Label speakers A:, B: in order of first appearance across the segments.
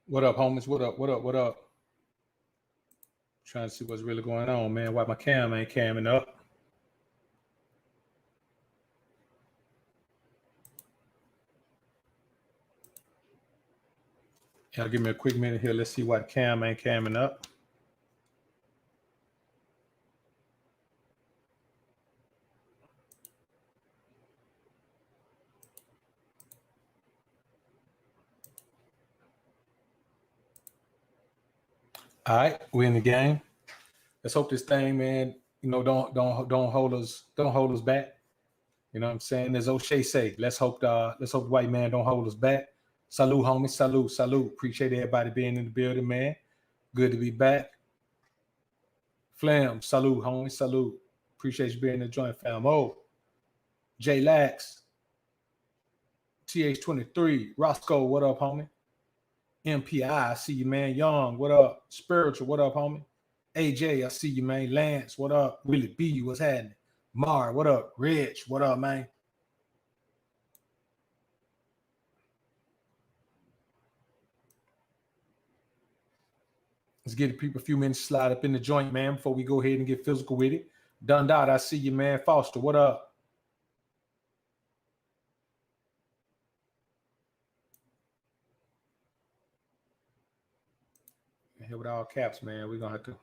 A: What up, homies? What up? What up? What up? Trying to see what's really going on, man. Why my cam ain't camming up? Y'all give me a quick minute here. Let's see why the cam ain't camming up. All right, we're in the game. Let's hope this thing, man, don't hold us back. You know what I'm saying? As O'Shea say, let's hope the white man don't hold us back. Salute, homie. Salute. Appreciate everybody being in the building, man. Good to be back. Flam, salute, homie. Salute. Appreciate you being in the joint, fam. Oh, J Lax, TH23, Roscoe, what up, homie? MPI, I see you, man. Young, what up? Spiritual, what up, homie? AJ, I see you, man. Lance, what up? Willie B, what's happening? Mar, what up? Rich, what up, man? Let's give people a few minutes to slide up in the joint, man, before we go ahead and get physical with it. Dundot, I see you, man. Foster, what up? Here with all caps, man. We're going to have to.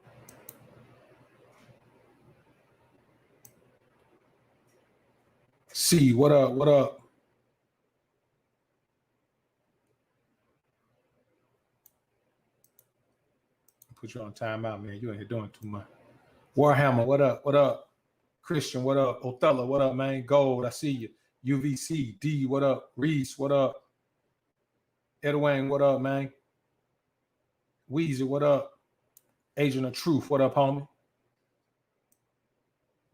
A: See, what up? What up? Put you on timeout, man. You ain't here doing too much. Warhammer, what up? What up? Christian, what up? Othello, what up, man? Gold, I see you. UVC, D, what up? Reese, what up? Edwin, what up, man? Weezy, what up? Agent of Truth, what up, homie?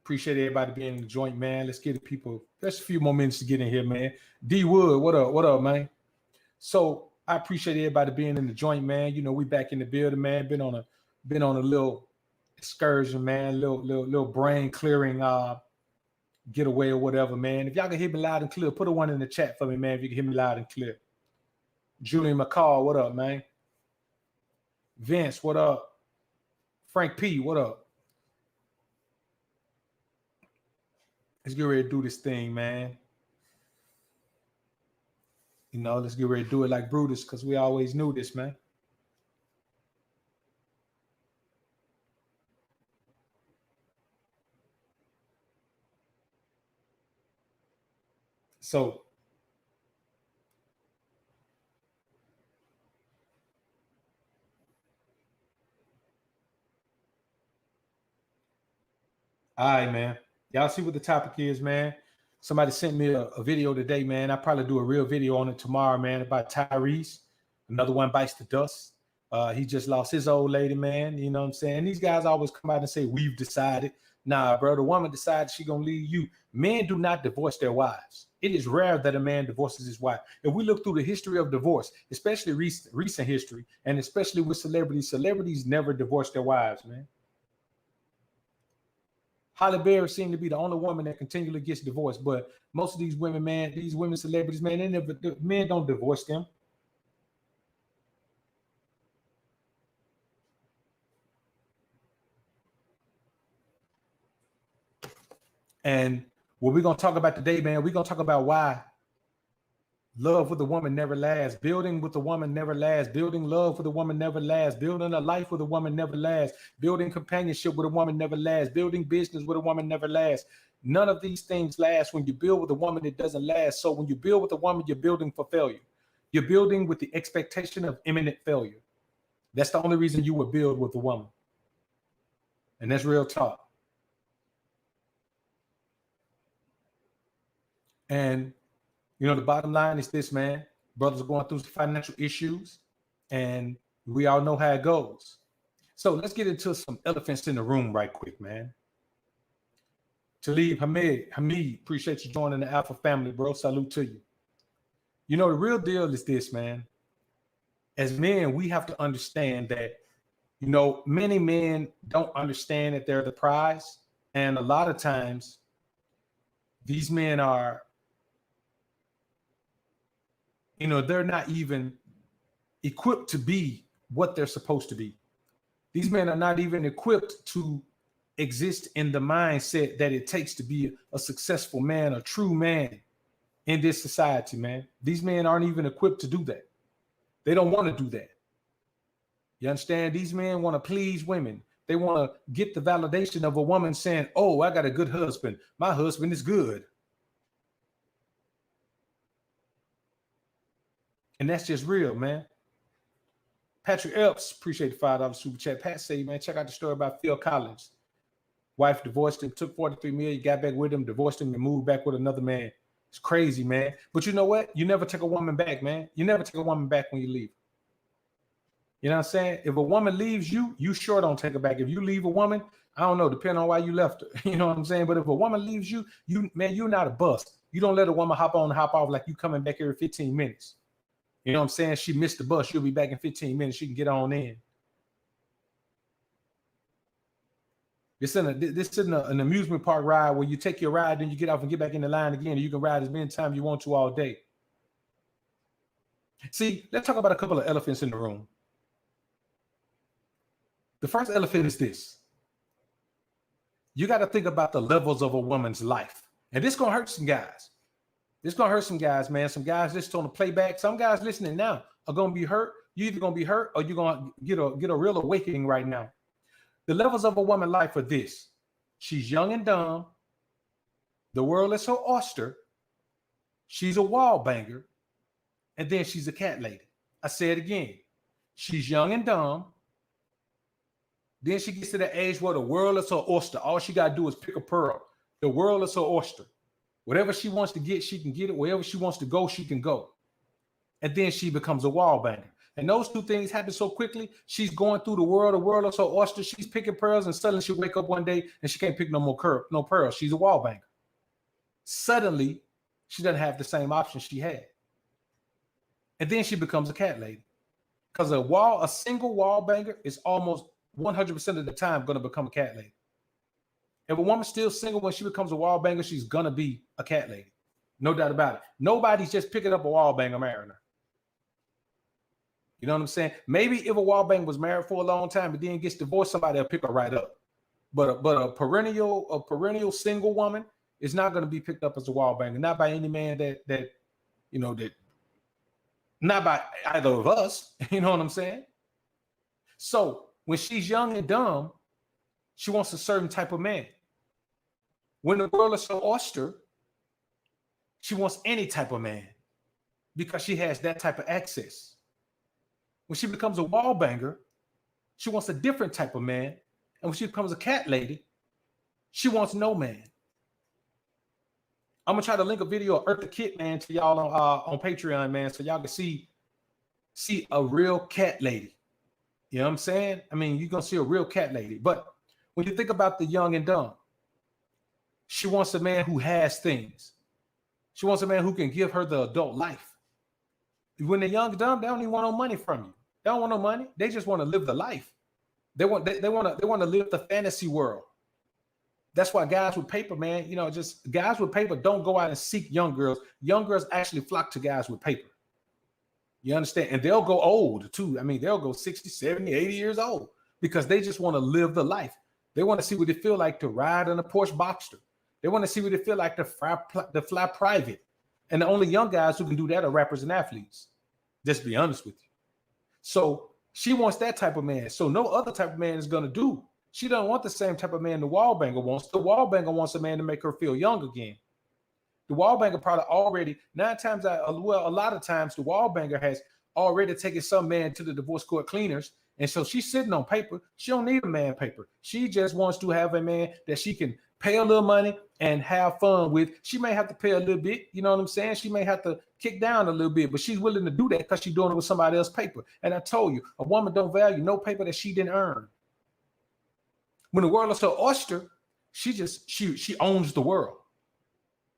A: Appreciate everybody being in the joint, man. Let's get the people. There's a few more minutes to get in here, man. D Wood, what up? What up, man? So I appreciate everybody being in the joint, man. You know, we back in the building, man. Been on a little excursion, man. Little brain clearing getaway or whatever, man. If y'all can hear me loud and clear, put a one in the chat for me, man. If you can hear me loud and clear. Julian McCall, what up, man? Vince, what up? Frank P, what up? Let's get ready to do this thing, man. You know, let's get ready to do it like Brutus, because we always knew this, man. So, all right, man. Y'all see what the topic is, man. Somebody sent me a video today, man. I'll probably do a real video on it tomorrow, man, about Tyrese. Another one bites the dust. He just lost his old lady, man. You know what I'm saying? These guys always come out and say, we've decided. Nah, bro, the woman decides she's going to leave you. Men do not divorce their wives. It is rare that a man divorces his wife. If we look through the history of divorce, especially recent history, and especially with celebrities never divorce their wives, man. Halle Berry seemed to be the only woman that continually gets divorced, but most of these women, man, these women celebrities, man, men don't divorce them. And what we're going to talk about today, man, we're going to talk about why love with a woman never lasts. Building with a woman never lasts. Building love with a woman never lasts. Building a life with a woman never lasts. Building companionship with a woman never lasts. Building business with a woman never lasts. None of these things last. When you build with a woman, it doesn't last. So when you build with a woman, you're building for failure. You're building with the expectation of imminent failure. That's the only reason you would build with a woman. And that's real talk. And, you know, the bottom line is this, man. Brothers are going through some financial issues, and we all know how it goes. So let's get into some elephants in the room right quick, man. Talib Hamid, appreciate you joining the Alpha family, bro. Salute to you. You know, the real deal is this, man. As men, we have to understand that, you know, many men don't understand that they're the prize. And a lot of times, these men are, you know, they're not even equipped to be what they're supposed to be. These men are not even equipped to exist in the mindset that it takes to be a successful man, a true man in this society, man. These men aren't even equipped to do that. They don't want to do that. You understand? These men want to please women. They want to get the validation of a woman saying, oh, I got a good husband. My husband is good. And that's just real, man. Patrick Epps, appreciate the $5 super chat. Pat say, man, check out the story about Phil Collins. Wife divorced him, took $43 million, got back with him, divorced him, and moved back with another man. It's crazy, man. But you know what? You never take a woman back, man. You never take a woman back when you leave. You know what I'm saying? If a woman leaves you, you sure don't take her back. If you leave a woman, I don't know, depending on why you left her. You know what I'm saying? But if a woman leaves you, man, you're not a bust. You don't let a woman hop on and hop off like you coming back every 15 minutes. You know what I'm saying? She missed the bus. She'll be back in 15 minutes. She can get on in. This isn't an amusement park ride where you take your ride, then you get off and get back in the line again, and you can ride as many times you want to all day. See, let's talk about a couple of elephants in the room. The first elephant is this. You got to think about the levels of a woman's life. And this is going to hurt some guys. This is going to hurt some guys, man. Some guys listen on the playback. Some guys listening now are going to be hurt. You're either going to be hurt or you're going to get a real awakening right now. The levels of a woman's life are this. She's young and dumb. The world is her oyster. She's a wall banger. And then she's a cat lady. I say it again. She's young and dumb. Then she gets to the age where the world is her oyster. All she got to do is pick a pearl. The world is her oyster. Whatever she wants to get, she can get it. Wherever she wants to go, she can go. And then she becomes a wall banger. And those two things happen so quickly. She's going through the world is her oyster. She's picking pearls, and suddenly she wake up one day and she can't pick no pearls. She's a wall banger. Suddenly, she doesn't have the same options she had. And then she becomes a cat lady. Because a single wall banger is almost 100% of the time going to become a cat lady. If a woman's still single when she becomes a wall banger, she's going to be a cat lady. No doubt about it. Nobody's just picking up a wall banger marrying her. You know what I'm saying? Maybe if a wall banger was married for a long time but then gets divorced, somebody will pick her right up. But a perennial single woman is not going to be picked up as a wall banger. Not by any man that not by either of us. You know what I'm saying? So when she's young and dumb, she wants a certain type of man. When the world is her oyster, she wants any type of man because she has that type of access. When she becomes a wall banger, she wants a different type of man. And when she becomes a cat lady, she wants no man. I'm going to try to link a video of Eartha Kitt, man, to y'all on Patreon, man, so y'all can see a real cat lady. You know what I'm saying? I mean, you're going to see a real cat lady. But when you think about the young and dumb, she wants a man who has things. She wants a man who can give her the adult life. When they're young and dumb, they don't even want no money from you. They don't want no money. They just want to live the life. They want to live the fantasy world. That's why guys with paper, man, just guys with paper don't go out and seek young girls. Young girls actually flock to guys with paper. You understand? And they'll go old too. I mean, they'll go 60, 70, 80 years old because they just want to live the life. They want to see what it feel like to ride in a Porsche Boxster. They want to see what it feel like to fly private. And the only young guys who can do that are rappers and athletes. Just be honest with you. So she wants that type of man. So no other type of man is going to do. She don't want the same type of man the wall banger wants. The wall banger wants a man to make her feel young again. The wall banger probably already, a lot of times the wall banger has already taken some man to the divorce court cleaners. And so she's sitting on paper. She don't need a man paper. She just wants to have a man that she can pay a little money and have fun with. She may have to pay a little bit. You know what I'm saying? She may have to kick down a little bit, but she's willing to do that because she's doing it with somebody else's paper. And I told you, a woman don't value no paper that she didn't earn. When the world is her oyster, she owns the world.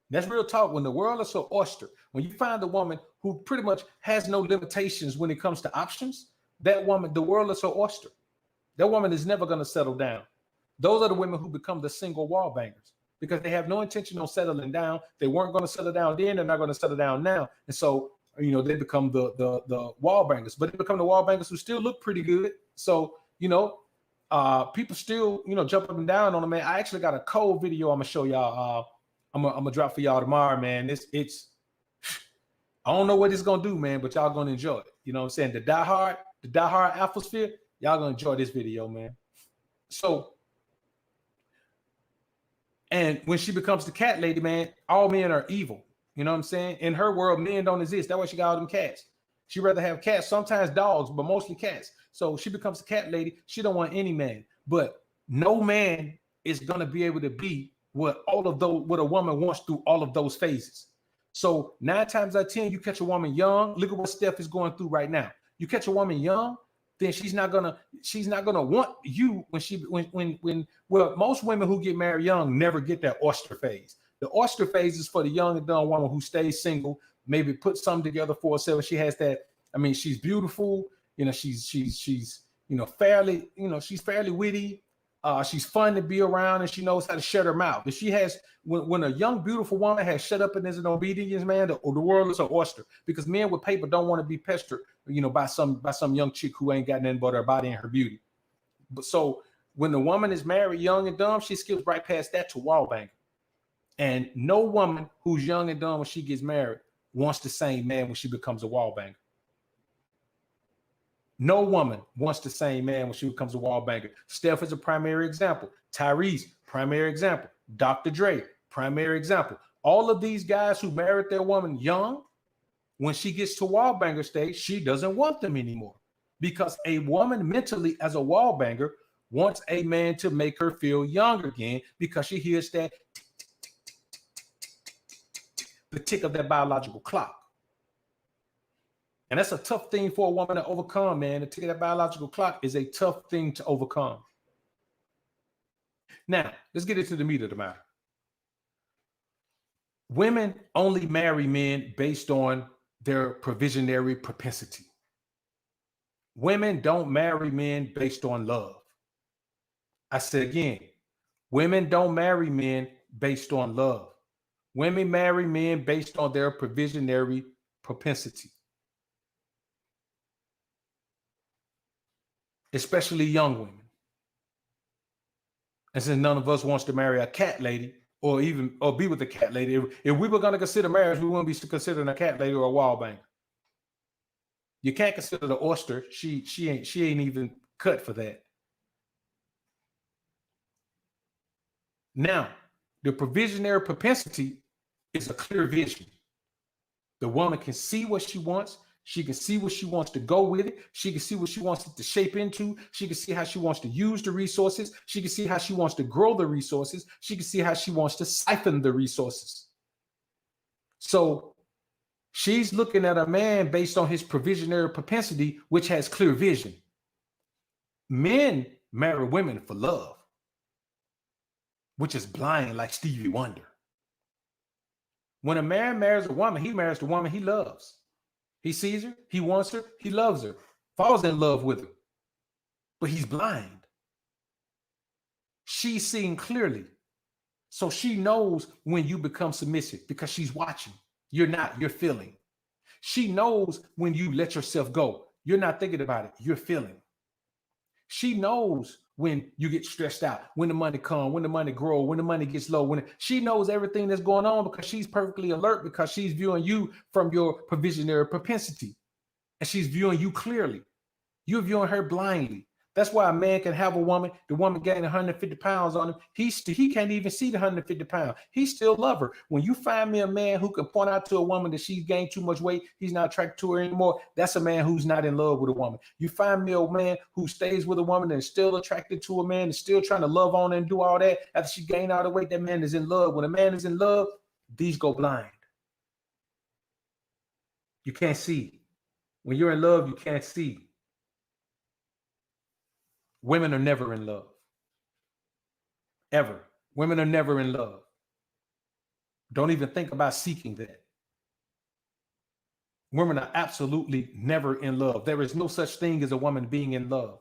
A: That's real talk. When the world is so oyster, when you find a woman who pretty much has no limitations when it comes to options, that woman, the world is so oyster. That woman is never going to settle down. Those are the women who become the single wall bangers because they have no intention on settling down. They weren't going to settle down then. They're not going to settle down now. And so, they become the wall bangers, but they become the wall bangers who still look pretty good. So, people still, jump up and down on them, man. I actually got a cold video I'm going to show y'all. I'm gonna drop for y'all tomorrow, man. It's I don't know what it's gonna do, man, but y'all gonna enjoy it. You know what I'm saying? The diehard Alphasphere, y'all gonna enjoy this video, man. So, and when she becomes the cat lady, man, all men are evil. You know what I'm saying? In her world, men don't exist. That's why she got all them cats. She rather have cats, sometimes dogs, but mostly cats. So she becomes a cat lady. She don't want any man, but no man is gonna be able to be what a woman wants through all of those phases. So 9 times out of 10, you catch a woman young. Look at what Steph is going through right now. You catch a woman young, then she's not gonna want you when most women who get married young never get that oyster phase. The oyster phase is for the young and dumb woman who stays single, maybe put something together for herself. She has that. I mean, she's beautiful. She's fairly, she's fairly witty. She's fun to be around, and she knows how to shut her mouth. If she has, when a young, beautiful woman has shut up and is an obedience, man, the world is an oyster because men with paper don't want to be pestered, by some young chick who ain't got nothing but her body and her beauty. But so when the woman is married, young and dumb, she skips right past that to wall banging. And no woman who's young and dumb when she gets married wants the same man when she becomes a wall banger. No woman wants the same man when she becomes a wall banger. Steph is a primary example. Tyrese, primary example. Dr. Dre, primary example. All of these guys who married their woman young, when she gets to wall banger stage, she doesn't want them anymore. Because a woman mentally as a wall banger wants a man to make her feel young again because she hears that the tick of that biological clock. And that's a tough thing for a woman to overcome, man. The tick of that biological clock is a tough thing to overcome. Now, let's get into the meat of the matter. Women only marry men based on their provisionary propensity. Women don't marry men based on love. I said again, women don't marry men based on love. Women marry men based on their provisionary propensity. Especially young women. And since none of us wants to marry a cat lady or be with a cat lady, if we were going to consider marriage, we wouldn't be considering a cat lady or a wall banger. You can't consider the oyster. She ain't even cut for that. Now, the provisionary propensity is a clear vision. The woman can see what she wants. She can see what she wants to go with it. She can see what she wants it to shape into. She can see how she wants to use the resources. She can see how she wants to grow the resources. She can see how she wants to siphon the resources. So she's looking at a man based on his provisionary propensity, which has clear vision. Men marry women for love, which is blind like Stevie Wonder. When a man marries a woman, he marries the woman he loves. He sees her, he wants her, he loves her, falls in love with her, but he's blind. She's seeing clearly. So she knows when you become submissive because she's watching. You're not, you're feeling. She knows when you let yourself go. You're not thinking about it, you're feeling. She knows when you get stressed out, when the money comes, when the money grows, when the money gets low. She knows everything that's going on because she's perfectly alert because she's viewing you from your provisionary propensity. And she's viewing you clearly. You're viewing her blindly. That's why a man can have a woman, the woman gained 150 pounds on him. He can't even see the 150 pounds. He still love her. When you find me a man who can point out to a woman that she's gained too much weight, he's not attracted to her anymore, that's a man who's not in love with a woman. You find me a man who stays with a woman and is still attracted to a man and still trying to love on and do all that after she gained all the weight, that man is in love. When a man is in love, these go blind. You can't see. When you're in love, you can't see. Women are never in love. Ever. Women are never in love. Don't even think about seeking that. Women are absolutely never in love. There is no such thing as a woman being in love.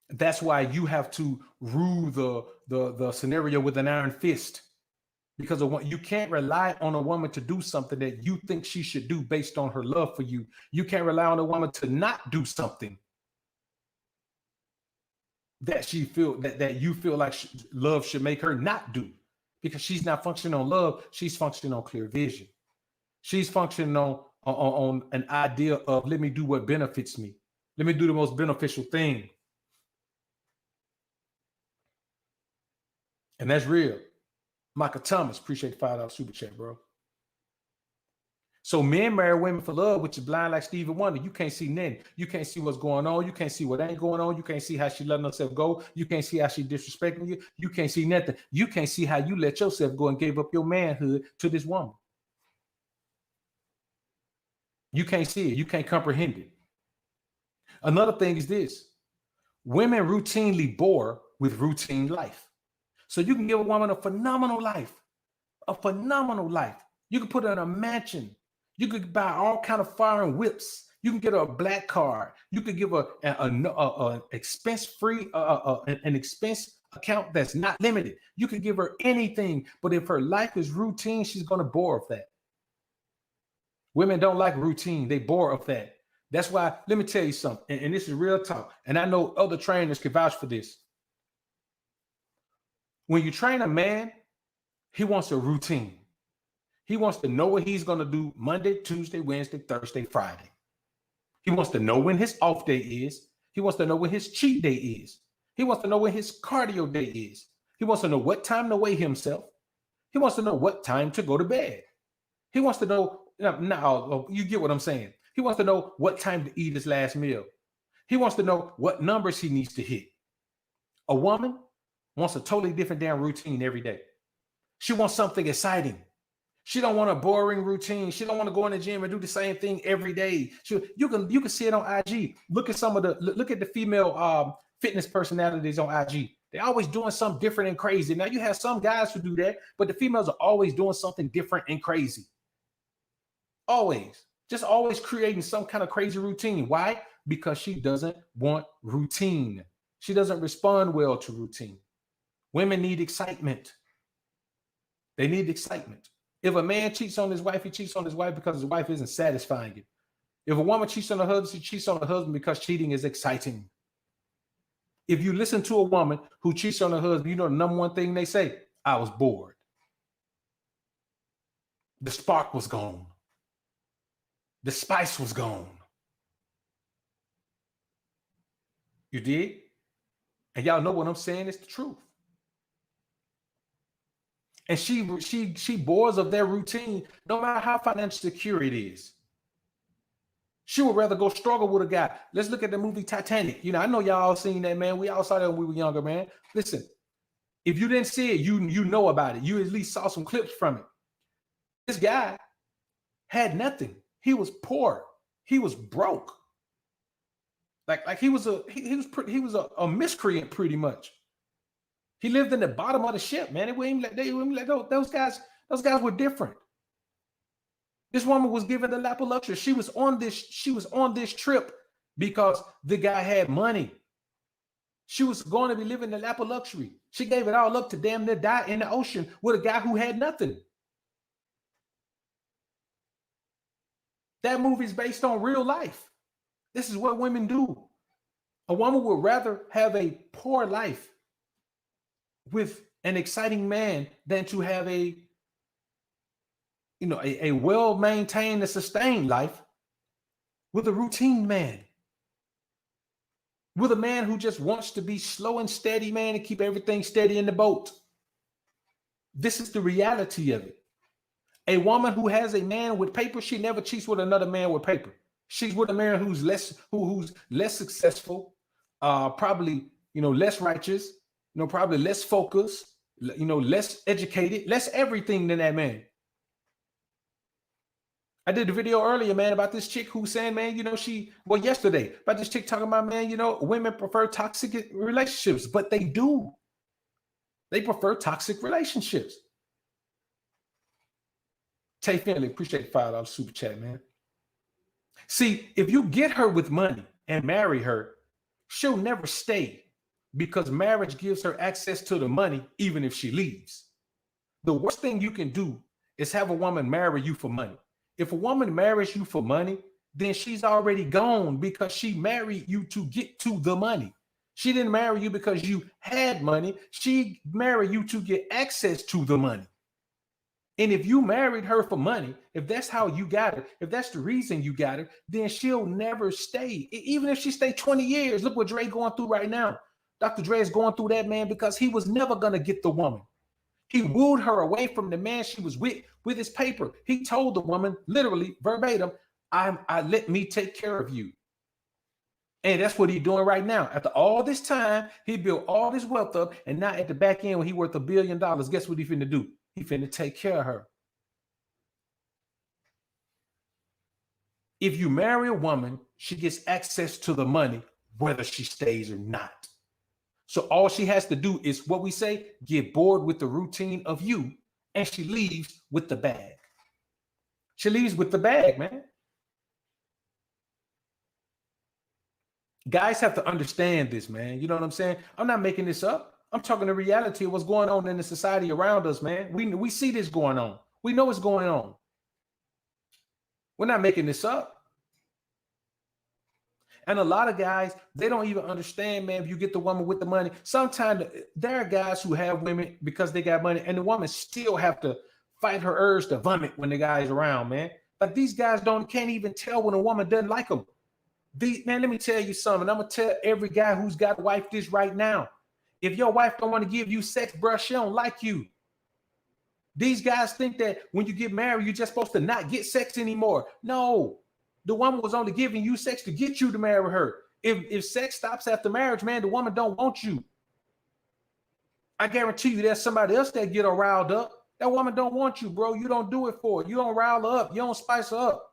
A: That's why you have to rule the scenario with an iron fist, because you can't rely on a woman to do something that you think she should do based on her love for you. You can't rely on a woman to not do something that she feel that you feel like love should make her not do, because she's not functioning on love. She's functioning on clear vision. She's functioning on an idea of, let me do what benefits me. Let me do the most beneficial thing. And that's real. Michael Thomas, appreciate the $5 super chat, bro. So men marry women for love, which is blind like Stevie Wonder. You can't see nothing. You can't see what's going on. You can't see what ain't going on. You can't see how she letting herself go. You can't see how she disrespecting you. You can't see nothing. You can't see how you let yourself go and gave up your manhood to this woman. You can't see it. You can't comprehend it. Another thing is this. Women routinely bore with routine life. So you can give a woman a phenomenal life. A phenomenal life. You can put her in a mansion. You could buy all kind of foreign whips. You can get her a black card. You could give her an expense-free, an expense account that's not limited. You could give her anything, but if her life is routine, she's going to bore of that. Women don't like routine. They bore of that. That's why, let me tell you something, and this is real talk, and I know other trainers can vouch for this. When you train a man, he wants a routine. He wants to know what he's going to do Monday, Tuesday, Wednesday, Thursday, Friday. He wants to know when his off day is. He wants to know when his cheat day is. He wants to know when his cardio day is. He wants to know what time to weigh himself. He wants to know what time to go to bed. He wants to know, now you get what I'm saying. He wants to know what time to eat his last meal. He wants to know what numbers he needs to hit. A woman wants a totally different damn routine every day. She wants something exciting. She don't want a boring routine. She don't want to go in the gym and do the same thing every day. You can see it on IG. Look at the female fitness personalities on IG. They're always doing something different and crazy. Now you have some guys who do that, but the females are always doing something different and crazy. Always. Just always creating some kind of crazy routine. Why? Because she doesn't want routine. She doesn't respond well to routine. Women need excitement. They need excitement. If a man cheats on his wife, he cheats on his wife because his wife isn't satisfying him. If a woman cheats on her husband, she cheats on her husband because cheating is exciting. If you listen to a woman who cheats on her husband, you know the number one thing they say, I was bored. The spark was gone. The spice was gone. You did? And y'all know what I'm saying is the truth. And she bores of their routine, no matter how financially secure it is. She would rather go struggle with a guy. Let's look at the movie Titanic. You know, I know y'all all seen that, man. We all saw that when we were younger, man. Listen, if you didn't see it, you know about it. You at least saw some clips from it. This guy had nothing. He was poor. He was broke. Like he was a miscreant pretty much. He lived in the bottom of the ship, man. They wouldn't let go. Those guys were different. This woman was given the lap of luxury. She was on this trip because the guy had money. She was going to be living the lap of luxury. She gave it all up to damn near die in the ocean with a guy who had nothing. That movie is based on real life. This is what women do. A woman would rather have a poor life with an exciting man than to have a well-maintained and sustained life with a routine man. With a man who just wants to be slow and steady, man, and keep everything steady in the boat. This is the reality of it. A woman who has a man with paper, she never cheats with another man with paper. She's with a man who's less successful, probably less righteous, probably less focused, less educated, less everything than that man. I did a video earlier, man, about this chick who's saying, man, yesterday, about this chick talking about, man, women prefer toxic relationships, but they do. They prefer toxic relationships. Tay Finley, appreciate the $5 super chat, man. See, if you get her with money and marry her, she'll never stay because marriage gives her access to the money even if she leaves. The worst thing you can do is have a woman marry you for money. If a woman marries you for money, then she's already gone because she married you to get to the money. She didn't marry you because you had money. She married you to get access to the money. And if you married her for money, if that's how you got her, if that's the reason you got her, then she'll never stay. Even if she stayed 20 years, look what Dre going through right now. Dr. Dre is going through that, man, because he was never going to get the woman. He wooed her away from the man she was with his paper. He told the woman, literally, verbatim, I let me take care of you. And that's what he's doing right now. After all this time, he built all this wealth up, and now at the back end, when he worth $1 billion, guess what he finna do? He finna take care of her. If you marry a woman, she gets access to the money, whether she stays or not. So all she has to do is what we say, get bored with the routine of you, and she leaves with the bag. She leaves with the bag, man. Guys have to understand this, man. You know what I'm saying? I'm not making this up. I'm talking the reality of what's going on in the society around us, man. We see this going on. We know what's going on. We're not making this up. And a lot of guys, they don't even understand, man, if you get the woman with the money. Sometimes there are guys who have women because they got money, and the woman still have to fight her urge to vomit when the guy's around, man. Like these guys can't even tell when a woman doesn't like them. Man, let me tell you something. I'm going to tell every guy who's got a wife this right now. If your wife don't want to give you sex, bro, she don't like you. These guys think that when you get married, you're just supposed to not get sex anymore. No, the woman was only giving you sex to get you to marry her. If sex stops after marriage, man, the woman don't want you. I guarantee you there's somebody else that get her riled up. That woman don't want you, bro. You don't do it for her. You don't rile her up. You don't spice her up.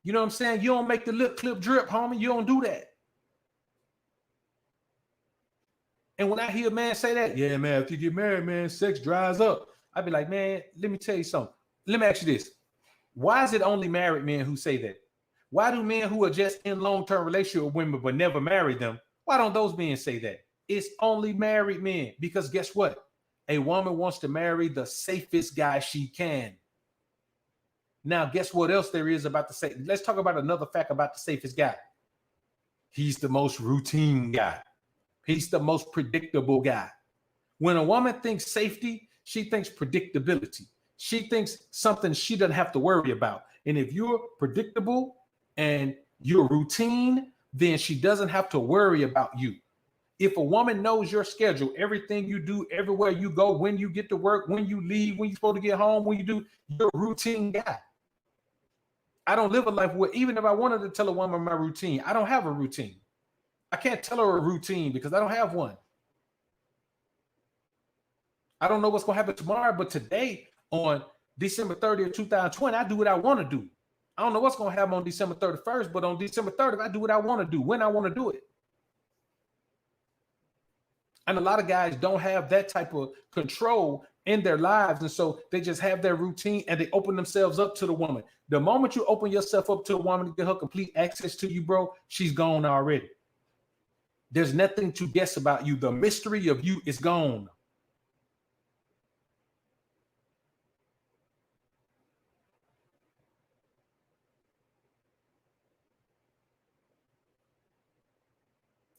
A: You know what I'm saying? You don't make the lip clip drip, homie. You don't do that. And when I hear a man say that, yeah, man, if you get married, man, sex dries up. I'd be like, man, let me tell you something. Let me ask you this. Why is it only married men who say that? Why do men who are just in long-term relationship with women but never married them, why don't those men say that? It's only married men. Because guess what? A woman wants to marry the safest guy she can. Now, guess what else there is about the safe? Let's talk about another fact about the safest guy. He's the most routine guy. He's the most predictable guy. When a woman thinks safety, she thinks predictability. She thinks something she doesn't have to worry about. And if you're predictable and you're routine, then she doesn't have to worry about you. If a woman knows your schedule, everything you do, everywhere you go, when you get to work, when you leave, when you're supposed to get home, when you do, you're a routine guy. I don't live a life where even if I wanted to tell a woman my routine, I don't have a routine. I can't tell her a routine because I don't have one. I don't know what's going to happen tomorrow, but today on December 30th, 2020, I do what I want to do. I don't know what's going to happen on December 31st, but on December 30th, I do what I want to do, when I want to do it. And a lot of guys don't have that type of control in their lives. And so they just have their routine and they open themselves up to the woman. The moment you open yourself up to a woman to get her complete access to you, bro, she's gone already. There's nothing to guess about you. The mystery of you is gone.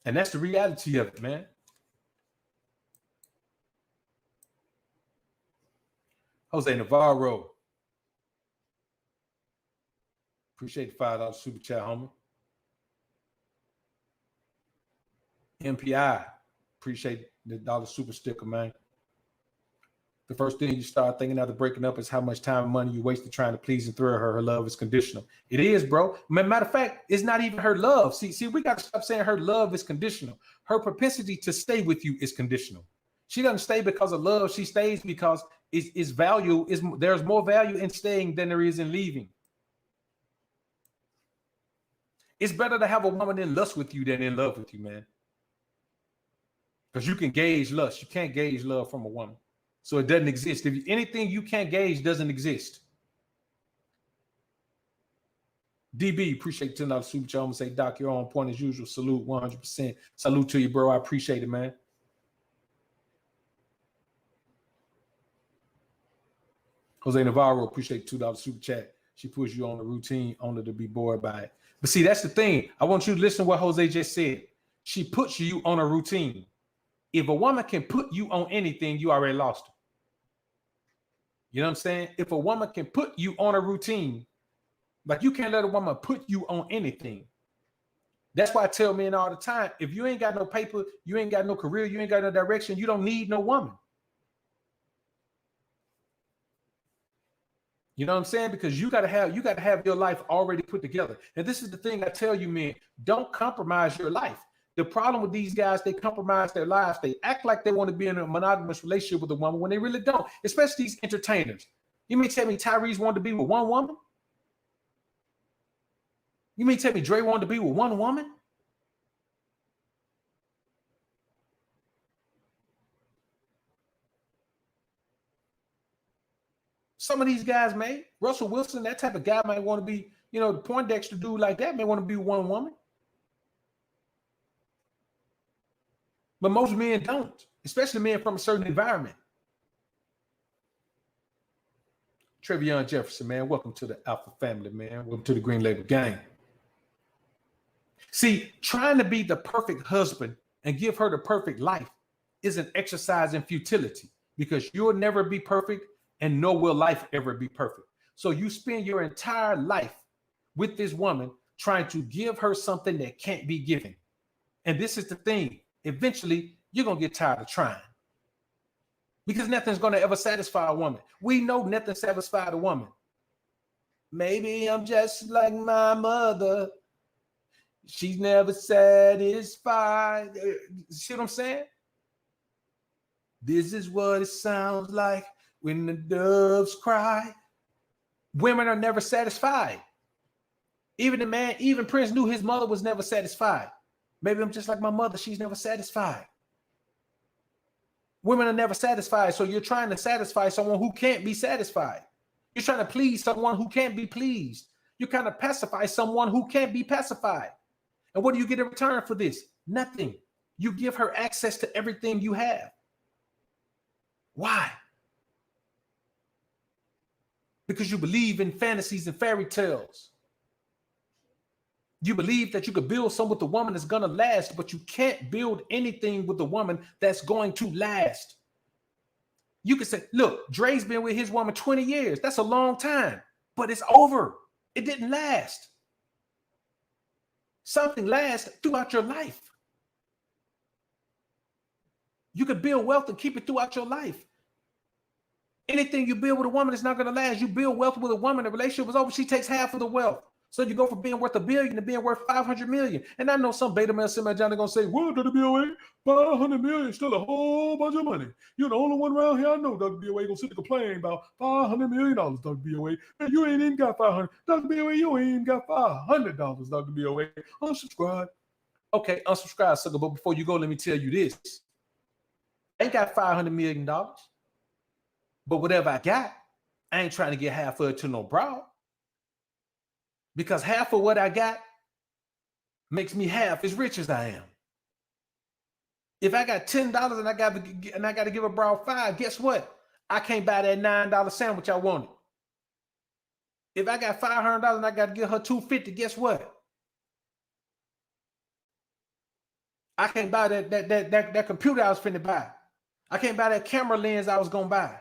A: And that's the reality of it, man. Jose Navarro. Appreciate the $5 super chat, homie. MPI. Appreciate the dollar super sticker, man. The first thing you start thinking after breaking up is how much time and money you wasted trying to please and thrill her. Her love is conditional. It is, bro. Matter of fact, it's not even her love. See, we got to stop saying her love is conditional. Her propensity to stay with you is conditional. She doesn't stay because of love. She stays because there's more value in staying than there is in leaving. It's better to have a woman in lust with you than in love with you, man. Because you can gauge lust. You can't gauge love from a woman. So it doesn't exist. If anything you can't gauge doesn't exist. DB, appreciate $10 super chat. I'm gonna say, Doc, you're on point as usual. Salute 100%. Salute to you, bro. I appreciate it, man. Jose Navarro, appreciate $2 super chat. She puts you on the routine, only to be bored by it. But see, that's the thing. I want you to listen to what Jose just said. She puts you on a routine. If a woman can put you on anything, you already lost her. You know what I'm saying? If a woman can put you on a routine, like you can't let a woman put you on anything. That's why I tell men all the time, if you ain't got no paper, you ain't got no career, you ain't got no direction, you don't need no woman. You know what I'm saying? Because you gotta have your life already put together. And this is the thing I tell you, men, don't compromise your life. The problem with these guys, they compromise their lives. They act like they want to be in a monogamous relationship with a woman when they really don't, especially these entertainers. You mean tell me Tyrese wanted to be with one woman? You mean tell me Dre wanted to be with one woman? Some of these guys may. Russell Wilson, that type of guy might want to be, the Poindexter dude like that may want to be one woman. But most men don't, especially men from a certain environment. Trevion Jefferson, man, welcome to the Alpha family, man. Welcome to the Green Label gang. See, trying to be the perfect husband and give her the perfect life is an exercise in futility because you'll never be perfect and nor will life ever be perfect. So you spend your entire life with this woman trying to give her something that can't be given. And this is the thing. Eventually, you're going to get tired of trying because nothing's going to ever satisfy a woman. We know nothing satisfies a woman. Maybe I'm just like my mother. She's never satisfied. See what I'm saying? This is what it sounds like when the doves cry. Women are never satisfied. Even Prince knew his mother was never satisfied. Maybe I'm just like my mother. She's never satisfied. Women are never satisfied. So you're trying to satisfy someone who can't be satisfied. You're trying to please someone who can't be pleased. You're trying to pacify someone who can't be pacified. And what do you get in return for this? Nothing. You give her access to everything you have. Why? Because you believe in fantasies and fairy tales. You believe that you could build something with a woman that's going to last, but you can't build anything with a woman that's going to last. You can say, look, Dre's been with his woman 20 years. That's a long time, but it's over. It didn't last. Something lasts throughout your life. You can build wealth and keep it throughout your life. Anything you build with a woman is not going to last. You build wealth with a woman, the relationship is over, she takes half of the wealth. So you go from being worth $1 billion to being worth $500 million. And I know some beta male semi Johnny gonna say, well, Dr. BOA, $500 million is still a whole bunch of money. You're the only one around here I know, Dr. BOA, gonna sit and complain about $500 million, Dr. BOA. Man, you ain't even got 500. Dr. BOA, you ain't even got $500, Dr. BOA. Unsubscribe. Okay, unsubscribe, sucker. But before you go, let me tell you this. I ain't got $500 million. But whatever I got, I ain't trying to get half of it to no broad. Because half of what I got makes me half as rich as I am. If I got $10 and I got to give a broad $5, guess what? I can't buy that $9 sandwich I wanted. If I got $500 and I got to give her $250, guess what? I can't buy that computer I was finna buy. I can't buy that camera lens I was gonna buy.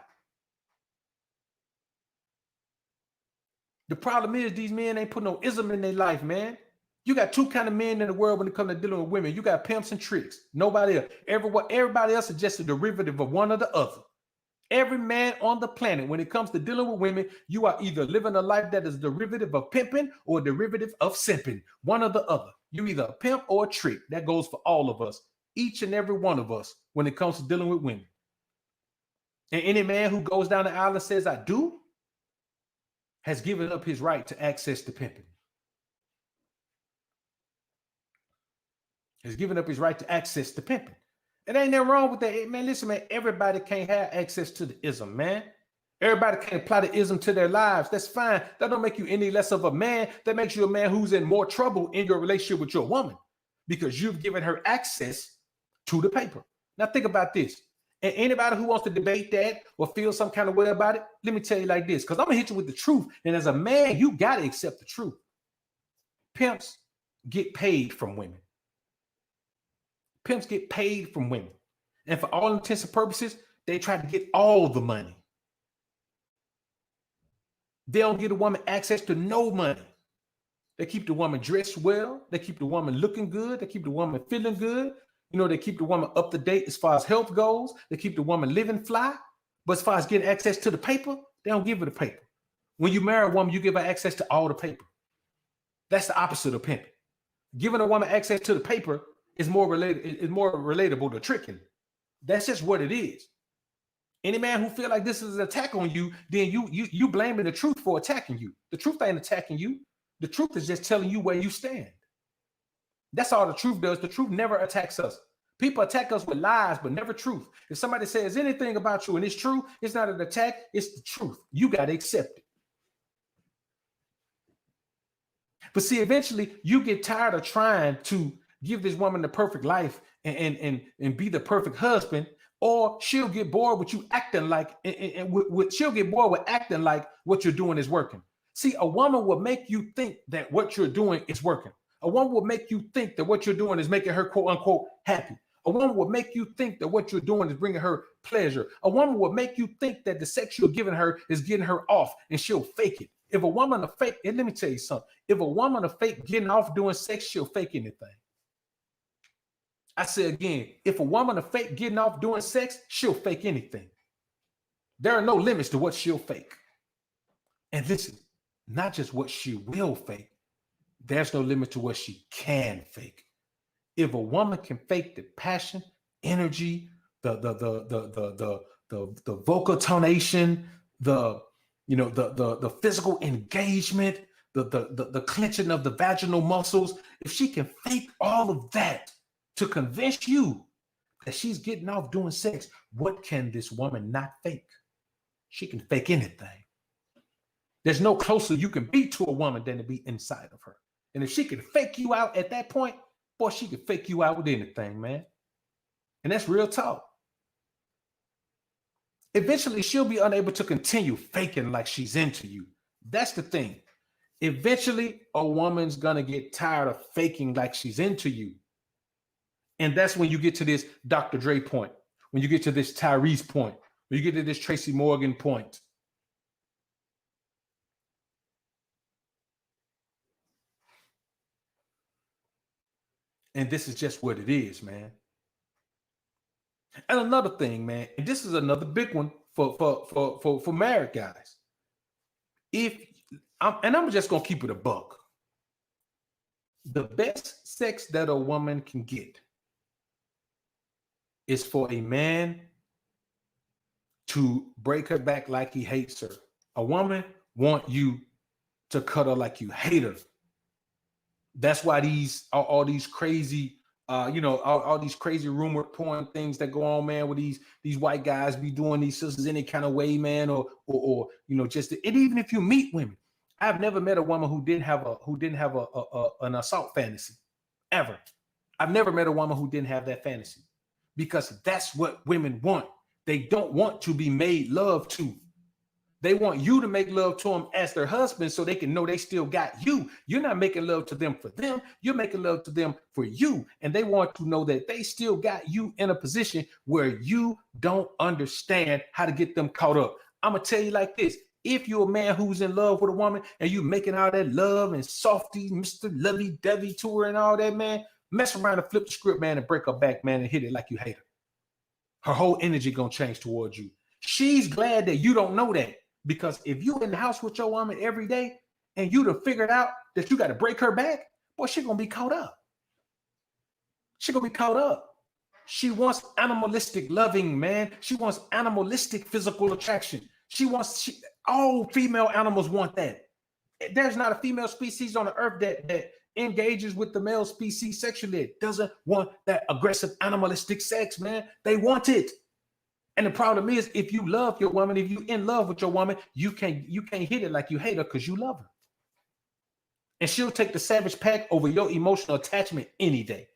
A: The problem is these men ain't put no ism in their life, man. You got two kind of men in the world when it comes to dealing with women. You got pimps and tricks. Nobody else. Everybody else is just a derivative of one or the other. Every man on the planet, when it comes to dealing with women, you are either living a life that is a derivative of pimping or a derivative of simping. One or the other. You either a pimp or a trick. That goes for all of us. Each and every one of us when it comes to dealing with women. And any man who goes down the aisle and says, I do, has given up his right to access to pimping. Has given up his right to access to pimping. And ain't nothing wrong with that. Hey, man, listen, man, everybody can't have access to the ism, man. Everybody can't apply the ism to their lives. That's fine. That don't make you any less of a man. That makes you a man who's in more trouble in your relationship with your woman because you've given her access to the paper. Now think about this. And anybody who wants to debate that or feel some kind of way about it, let me tell you like this, because I'm going to hit you with the truth. And as a man, you got to accept the truth. Pimps get paid from women. Pimps get paid from women. And for all intents and purposes, they try to get all the money. They don't give a woman access to no money. They keep the woman dressed well. They keep the woman looking good. They keep the woman feeling good. You know, they keep the woman up to date as far as health goes. They keep the woman living fly. But as far as getting access to the paper, they don't give her the paper. When you marry a woman, you give her access to all the paper. That's the opposite of pimping. Giving a woman access to the paper is more relatable to tricking. That's just what it is. Any man who feel like this is an attack on you, then you blaming the truth for attacking you. The truth ain't attacking you. The truth is just telling you where you stand. That's all the truth does. The truth never attacks us. People attack us with lies, but never truth. If somebody says anything about you and it's true, it's not an attack, it's the truth. You got to accept it. But see, eventually you get tired of trying to give this woman the perfect life and be the perfect husband, or she'll get bored with you acting like, she'll get bored with acting like what you're doing is working. See, a woman will make you think that what you're doing is working. A woman will make you think that what you're doing is making her quote unquote happy. A woman will make you think that what you're doing is bringing her pleasure. A woman will make you think that the sex you're giving her is getting her off, and she'll fake it. If a woman will fake, and let me tell you something, if a woman will fake getting off doing sex, she'll fake anything. I say again, if a woman will fake getting off doing sex, she'll fake anything. There are no limits to what she'll fake. And listen, not just what she will fake, there's no limit to what she can fake. If a woman can fake the passion, energy, the vocal tonation, the physical engagement, the clenching of the vaginal muscles, if she can fake all of that to convince you that she's getting off doing sex, what can this woman not fake? She can fake anything. There's no closer you can be to a woman than to be inside of her. And if she can fake you out at that point, boy, she can fake you out with anything, man. And that's real talk. Eventually, she'll be unable to continue faking like she's into you. That's the thing. Eventually, a woman's going to get tired of faking like she's into you. And that's when you get to this Dr. Dre point, when you get to this Tyrese point, when you get to this Tracy Morgan point. And this is just what it is, man. And another thing, man, and this is another big one for married guys. I'm just gonna keep it a buck. The best sex that a woman can get is for a man to break her back like he hates her. A woman want you to cut her like you hate her. That's why all these crazy, all these crazy rumor porn things that go on, man, with these white guys be doing these sisters any kind of way, man, or just, and even if you meet women, I've never met a woman who didn't have an assault fantasy, ever. I've never met a woman who didn't have that fantasy, because that's what women want. They don't want to be made love to. They want you to make love to them as their husband so they can know they still got you. You're not making love to them for them. You're making love to them for you. And they want to know that they still got you in a position where you don't understand how to get them caught up. I'm going to tell you like this. If you're a man who's in love with a woman and you making all that love and softy, Mr. Lovey-dovey to her and all that, man, mess around and flip the script, man, and break her back, man, and hit it like you hate her. Her whole energy going to change towards you. She's glad that you don't know that. Because if you in the house with your woman every day and you done figured out that you got to break her back, boy, she gonna be caught up. She gonna be caught up. She wants animalistic loving, man. She wants animalistic physical attraction. All female animals want that. There's not a female species on the earth that engages with the male species sexually, doesn't want that aggressive animalistic sex, man. They want it. And the problem is, if you love your woman, if you in love with your woman, you can't hit it like you hate her because you love her. And she'll take the savage pack over your emotional attachment any day.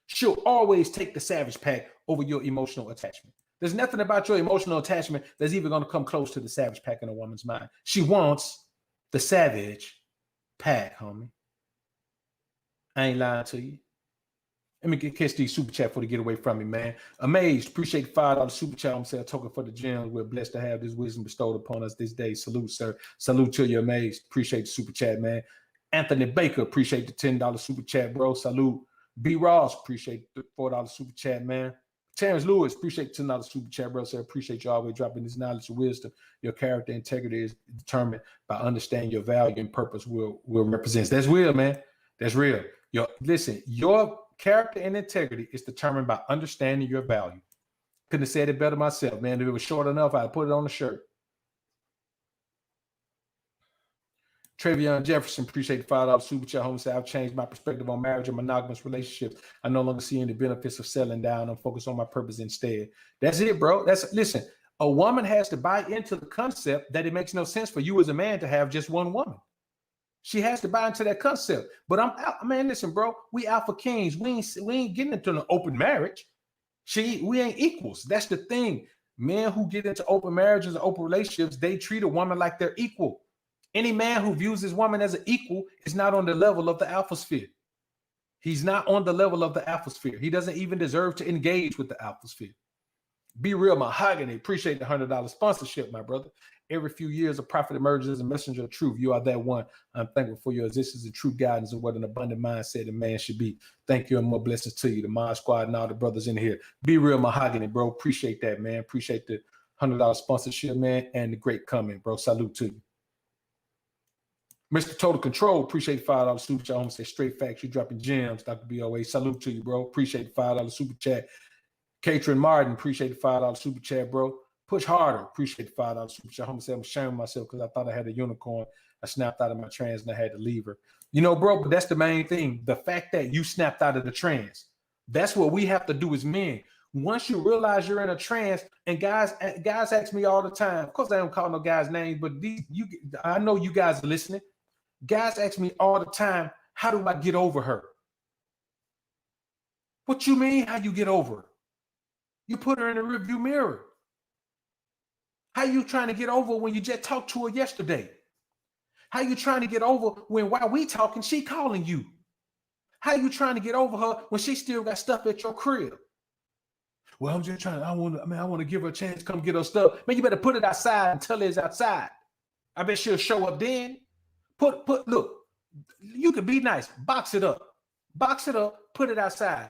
A: She'll always take the savage pack over your emotional attachment. There's nothing about your emotional attachment that's even going to come close to the savage pack in a woman's mind. She wants the savage pack, homie. I ain't lying to you. Let me catch these super chat before they get away from me, man. Amazed. Appreciate the $5 super chat. I'm saying, token for the gems. We're blessed to have this wisdom bestowed upon us this day. Salute, sir. Salute to you, Amazed. Appreciate the super chat, man. Anthony Baker. Appreciate the $10 super chat, bro. Salute. B. Ross. Appreciate the $4 super chat, man. Terrence Lewis, appreciate the $10 super chat, bro. Sir, appreciate you always dropping this knowledge and wisdom. Your character integrity is determined by understanding your value and purpose will represents. That's real, man. That's real. Your character and integrity is determined by understanding your value. Couldn't have said it better myself, man. If it was short enough, I'd put it on the shirt. Travion Jefferson, appreciate the $5 super chat. Home said, I've changed my perspective on marriage and monogamous relationships. I no longer see any benefits of settling down. I'm focused on my purpose instead. That's it, bro. Listen, a woman has to buy into the concept that it makes no sense for you as a man to have just one woman. She has to buy into that concept. But man, listen, bro, we alpha kings. We ain't getting into an open marriage. We ain't equals. That's the thing. Men who get into open marriages and open relationships, they treat a woman like they're equal. Any man who views his woman as an equal is not on the level of the alpha sphere. He's not on the level of the alpha sphere. He doesn't even deserve to engage with the alpha sphere. Be real, Mahogany. Appreciate the $100 sponsorship, my brother. Every few years, a prophet emerges as a messenger of truth. You are that one. I'm thankful for your existence and true guidance of what an abundant mindset a man should be. Thank you and more blessings to you, the Mod Squad and all the brothers in here. Be real, Mahogany, bro. Appreciate that, man. Appreciate the $100 sponsorship, man, and the great comment, bro. Salute to you. Mr. Total Control, appreciate the $5 super chat. Home say straight facts. You dropping gems, Dr. BOA. Salute to you, bro. Appreciate the $5 super chat. Katrin Martin, appreciate the $5 super chat, bro. Push Harder, appreciate the $5 super chat. Home say I'm shaming myself because I thought I had a unicorn. I snapped out of my trans and I had to leave her. You know, bro, but that's the main thing. The fact that you snapped out of the trans. That's what we have to do as men. Once you realize you're in a trance, and guys ask me all the time. Of course, I don't call no guys' names, but I know you guys are listening. Guys ask me all the time, how do I get over her? What you mean, how you get over her? You put her in the rearview mirror. How you trying to get over when you just talked to her yesterday? How you trying to get over when while we talking, she calling you? How you trying to get over her when she still got stuff at your crib? Well, I'm just trying. I want to give her a chance to come get her stuff. Man, you better put it outside and tell her it's outside. I bet she'll show up then. Look, you could be nice. Box it up, put it outside.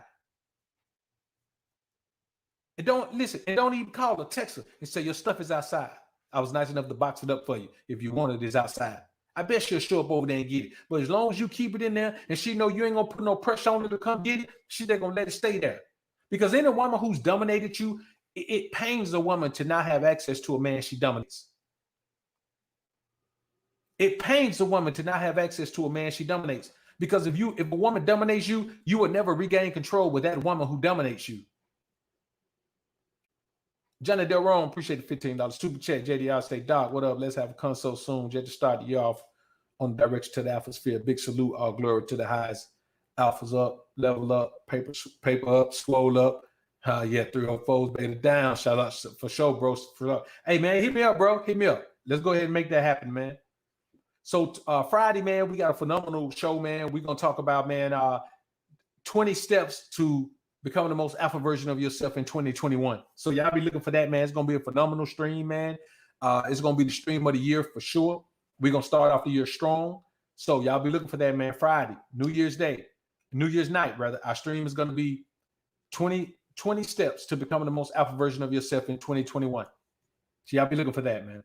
A: And don't even call her, text her and say your stuff is outside. I was nice enough to box it up for you. If you want it, it's outside. I bet she'll show up over there and get it. But as long as you keep it in there and she know you ain't gonna put no pressure on her to come get it, she's not gonna let it stay there. Because any woman who's dominated you, it pains a woman to not have access to a man she dominates. It pains a woman to not have access to a man she dominates. Because if a woman dominates you, you will never regain control with that woman who dominates you. Johnny Del Rome, appreciate the $15 super chat. JDR say, Doc, what up? Let's have a consult soon. Just to start the year off on the direction to the alpha sphere. Big salute, all glory to the highest. Alphas up, level up, paper up, swole up. 304s, beta down. Shout out for sure, bro. Hey, man, hit me up, bro. Hit me up. Let's go ahead and make that happen, man. So Friday, man, we got a phenomenal show, man. We're going to talk about, man, 20 steps to becoming the most alpha version of yourself in 2021. So y'all be looking for that, man. It's going to be a phenomenal stream, man. It's going to be the stream of the year for sure. We're going to start off the year strong. So y'all be looking for that, man. Friday, New Year's night, rather. Our stream is going to be 20 steps to becoming the most alpha version of yourself in 2021. So y'all be looking for that, man.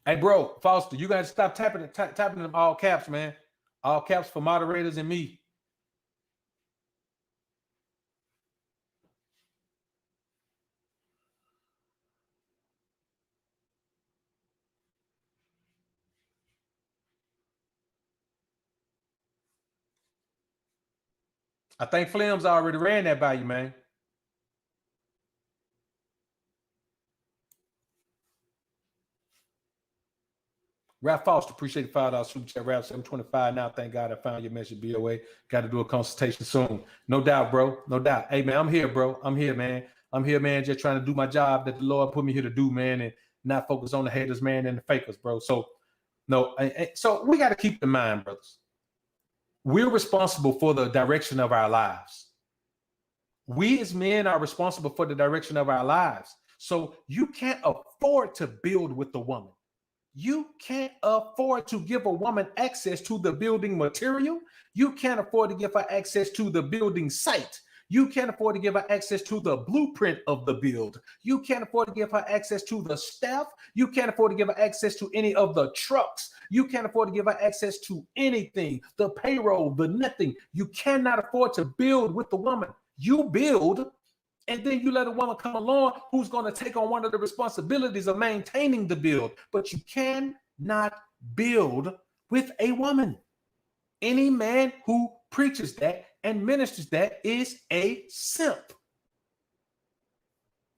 A: Hey, bro, Foster, you got to stop tapping them all caps, man. All caps for moderators and me. I think Flim's already ran that by you, man. Ralph Foster, appreciate the $5 super chat. Ralph 725 now. Thank God I found your message, BOA. Got to do a consultation soon. No doubt, bro. No doubt. Hey, man, I'm here, bro. I'm here, man. I'm here, man, just trying to do my job that the Lord put me here to do, man, and not focus on the haters, man, and the fakers, bro. So, no, so we got to keep in mind, brothers, we're responsible for the direction of our lives. We as men are responsible for the direction of our lives. So you can't afford to build with the woman. You can't afford to give a woman access to the building material. You can't afford to give her access to the building site. You can't afford to give her access to the blueprint of the build. You can't afford to give her access to the staff. You can't afford to give her access to any of the trucks. You can't afford to give her access to anything, the payroll, the nothing. You cannot afford to build with the woman. You build, and then you let a woman come along who's going to take on one of the responsibilities of maintaining the build. But you cannot build with a woman. Any man who preaches that and ministers that is a simp.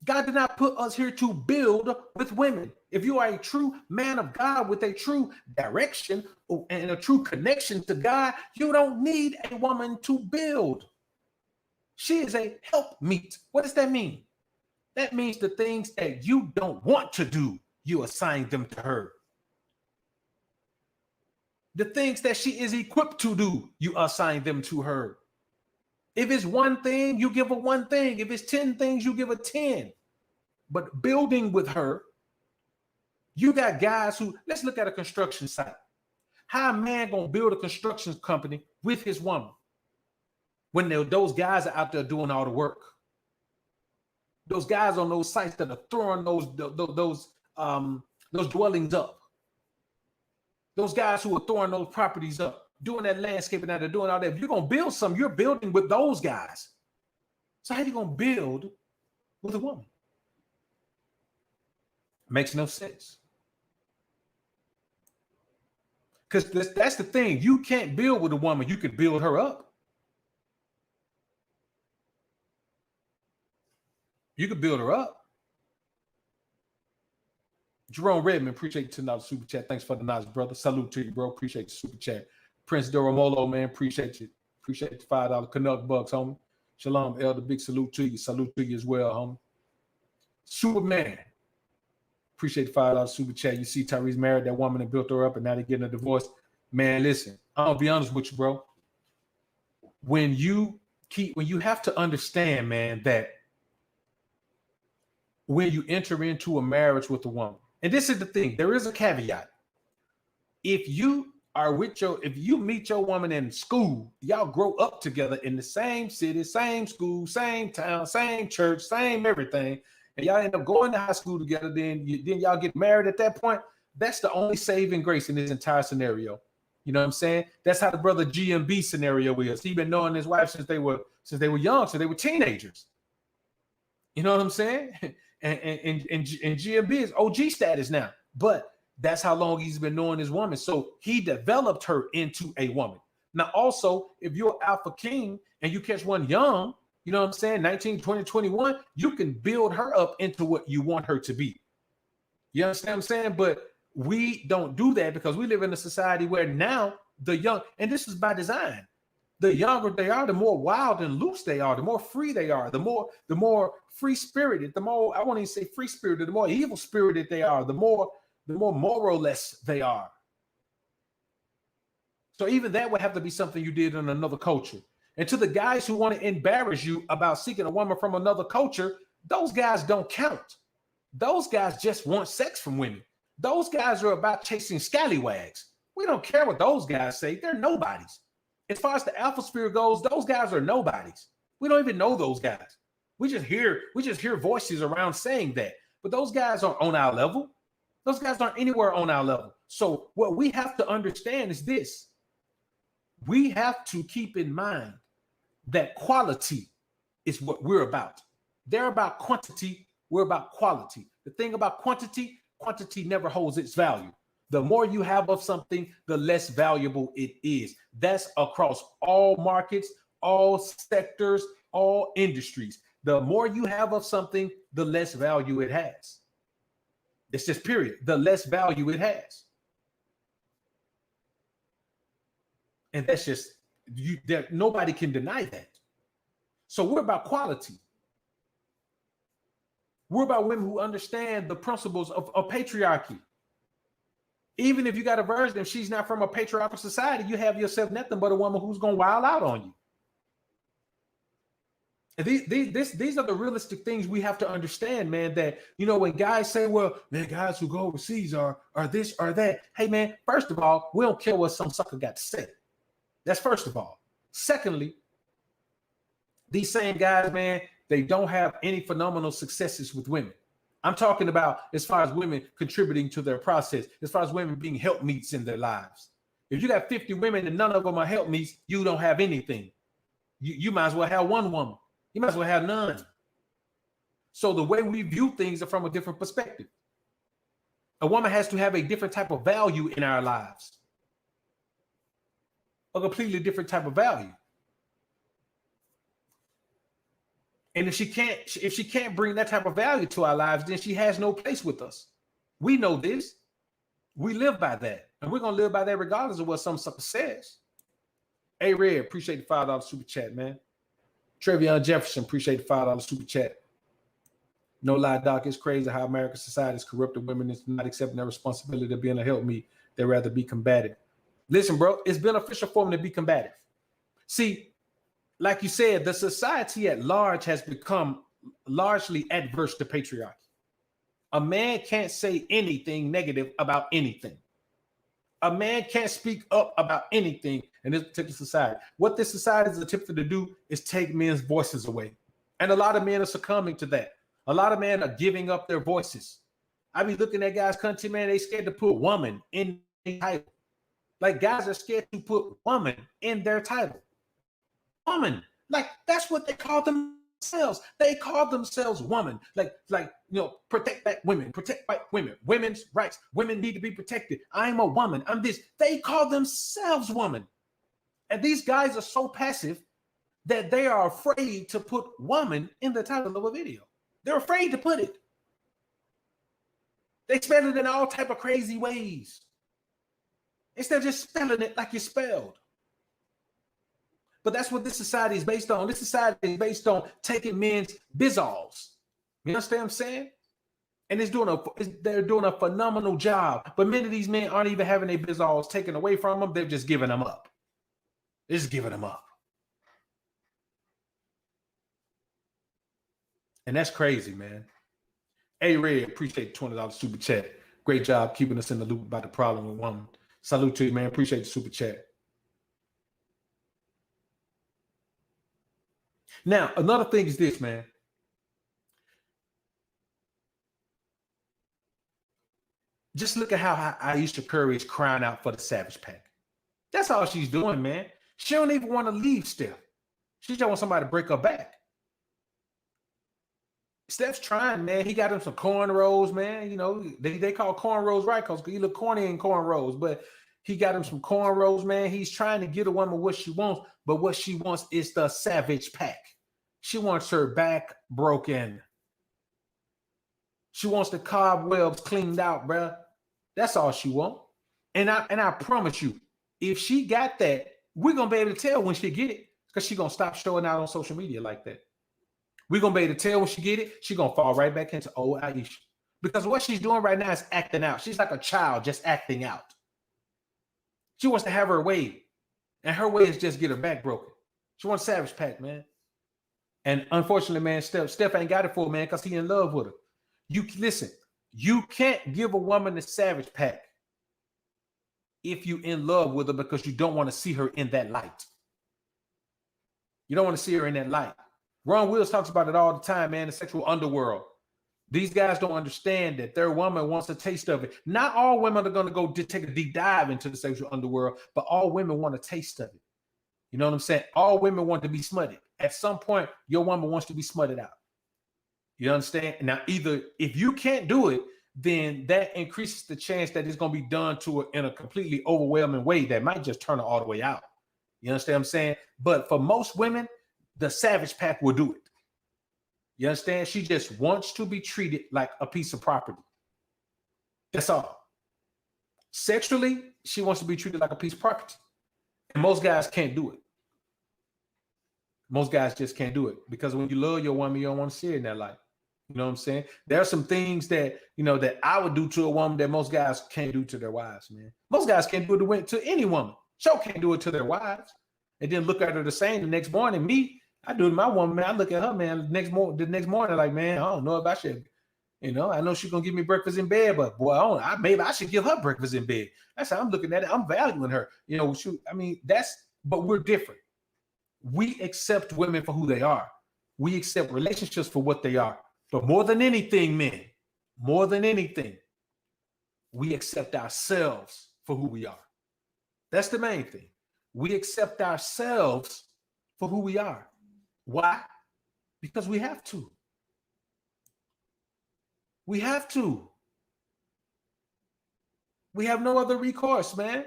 A: God did not put us here to build with women. If you are a true man of God with a true direction and a true connection to God, you don't need a woman to build. She is a helpmeet. What does that mean? That means the things that you don't want to do, you assign them to her. The things that she is equipped to do, you assign them to her. If it's one thing, you give her one thing. If it's 10 things, you give her 10. But building with her, you got guys who, let's look at a construction site. How a man gonna build a construction company with his woman when those guys are out there doing all the work? Those guys on those sites that are throwing those dwellings up. Those guys who are throwing those properties up, doing that landscaping out there, doing all that. If you're gonna build something, you're building with those guys. So how are you gonna build with a woman? Makes no sense. Because that's the thing. You can't build with a woman. You can build her up. You can build her up. Jerome Redmond, appreciate the $10 super chat. Thanks for the knowledge, brother. Salute to you, bro. Appreciate the super chat. Prince Doromolo, man, appreciate you. Appreciate the $5 Canuck bucks, homie. Shalom, Elder. Big salute to you. Salute to you as well, homie. Superman, appreciate the $5 super chat. You see Tyrese married that woman and built her up, and now they're getting a divorce. Man, listen, I'll be honest with you, bro. When you have to understand, man, that when you enter into a marriage with a woman, and this is the thing, there is a caveat. If you meet your woman in school, y'all grow up together in the same city, same school, same town, same church, same everything, and y'all end up going to high school together, then y'all get married at that point, that's the only saving grace in this entire scenario. You know what I'm saying? That's how the brother GMB scenario is. He been knowing his wife since they were young, since they were teenagers. You know what I'm saying? And GMB is OG status now, but that's how long he's been knowing his woman. So he developed her into a woman. Now, also, if you're an alpha king and you catch one young, you know what I'm saying, 19, 20, 21, you can build her up into what you want her to be. You understand what I'm saying? But we don't do that because we live in a society where now the young, and this is by design, the younger they are, the more wild and loose they are, the more free they are, the more free-spirited, the more, I won't even say free-spirited, the more evil-spirited they are, the more moralless they are. So even that would have to be something you did in another culture. And to the guys who want to embarrass you about seeking a woman from another culture, those guys don't count. Those guys just want sex from women. Those guys are about chasing scallywags. We don't care what those guys say. They're nobodies. As far as the alpha sphere goes, those guys are nobodies. We don't even know those guys. We just hear voices around saying that. But those guys aren't on our level. Those guys aren't anywhere on our level. So what we have to understand is this. We have to keep in mind that quality is what we're about. They're about quantity. We're about quality. The thing about quantity never holds its value. The more you have of something, the less valuable it is. That's across all markets, all sectors, all industries. The more you have of something, the less value it has. It's just period. The less value it has. And that's just, nobody can deny that. So we're about quality. We're about women who understand the principles of patriarchy. Even if you got a virgin, if she's not from a patriarchal society, you have yourself nothing but a woman who's going to wild out on you. And these are the realistic things we have to understand, man, that, you know, when guys say, well, man, guys who go overseas are this or that. Hey, man, first of all, we don't care what some sucker got to say. That's first of all. Secondly, these same guys, man, they don't have any phenomenal successes with women. I'm talking about as far as women contributing to their process, as far as women being helpmeets in their lives. If you got 50 women and none of them are helpmeets, you don't have anything. You might as well have one woman. You might as well have none. So the way we view things are from a different perspective. A woman has to have a different type of value in our lives. A completely different type of value. And if she can't bring that type of value to our lives, then she has no place with us. We know this. We live by that. And we're going to live by that regardless of what some sucker says. Hey, Red, appreciate the $5 super chat, man. Trevion Jefferson, appreciate the $5 super chat. No lie, Doc, it's crazy how American society is corrupted. Women is not accepting their responsibility of being a helpmeet. They'd rather be combative. Listen, bro, it's beneficial for them to be combative. See, like you said, the society at large has become largely adverse to patriarchy. A man can't say anything negative about anything. A man can't speak up about anything in this particular society. What this society is attempting to do is take men's voices away. And a lot of men are succumbing to that. A lot of men are giving up their voices. I be looking at guys' content, man, they scared to put woman in the title. Like guys are scared to put woman in their title. Woman, like that's what they call themselves. They call themselves woman. Like you know, protect black women, protect white women, women's rights. Women need to be protected. I'm a woman. I'm this. They call themselves woman. And these guys are so passive that they are afraid to put woman in the title of a video. They're afraid to put it. They spell it in all type of crazy ways. Instead of just spelling it like you spelled. But that's what this society is based on. This society is based on taking men's bizzalls. You understand what I'm saying? And they're doing a phenomenal job. But many of these men aren't even having their bizzalls taken away from them. They're just giving them up. They're just giving them up. And that's crazy, man. Hey, Red, appreciate the $20 super chat. Great job keeping us in the loop about the problem with women. Salute to you, man. Appreciate the super chat. Now, another thing is this, man. Just look at how Aisha Curry is crying out for the Savage Pack. That's all she's doing, man. She don't even want to leave Steph. She just wants somebody to break her back. Steph's trying, man. He got him some cornrows, man. You know, they call cornrows right because he look corny in cornrows, but he got him some cornrows, man. He's trying to get a woman what she wants, but what she wants is the Savage Pack. She wants her back broken. She wants the cobwebs cleaned out, bro. That's all she wants. And I promise you, if she got that, we're gonna be able to tell when she get it, because she's gonna stop showing out on social media like that. We're gonna be able to tell when she get it, she's gonna fall right back into old Aisha. Because what she's doing right now is acting out. She's like a child just acting out. She wants to have her way. And her way is just get her back broken. She wants Savage Pack, man. And unfortunately, man, Steph ain't got it for her, man, because he in love with her. Listen, you can't give a woman the Savage Pack if you in love with her because you don't want to see her in that light. You don't want to see her in that light. Ron Wills talks about it all the time, man, the sexual underworld. These guys don't understand that their woman wants a taste of it. Not all women are going to go take a deep dive into the sexual underworld, but all women want a taste of it. You know what I'm saying? All women want to be smutted. At some point, your woman wants to be smutted out. You understand? Now, either if you can't do it, then that increases the chance that it's going to be done to her in a completely overwhelming way that might just turn her all the way out. You understand what I'm saying? But for most women, the Savage Pack will do it. You understand? She just wants to be treated like a piece of property. That's all. Sexually, she wants to be treated like a piece of property. And most guys can't do it. Most guys just can't do it, because when you love your woman, you don't want to see her in that light. You know what I'm saying? There are some things that, you know, that I would do to a woman that most guys can't do to their wives, man. Most guys can't do it to any woman. Sure can't do it to their wives. And then look at her the same the next morning. Me, I do it to my woman, man. I look at her, man, the next morning, like, man, I don't know if I should, you know, I know she's going to give me breakfast in bed, but boy, maybe I should give her breakfast in bed. That's how I'm looking at it. I'm valuing her. You know, but we're different. We accept women for who they are. We accept relationships for what they are. But more than anything, men, more than anything, we accept ourselves for who we are. That's the main thing. We accept ourselves for who we are. Why? Because we have to. We have to. We have no other recourse, man.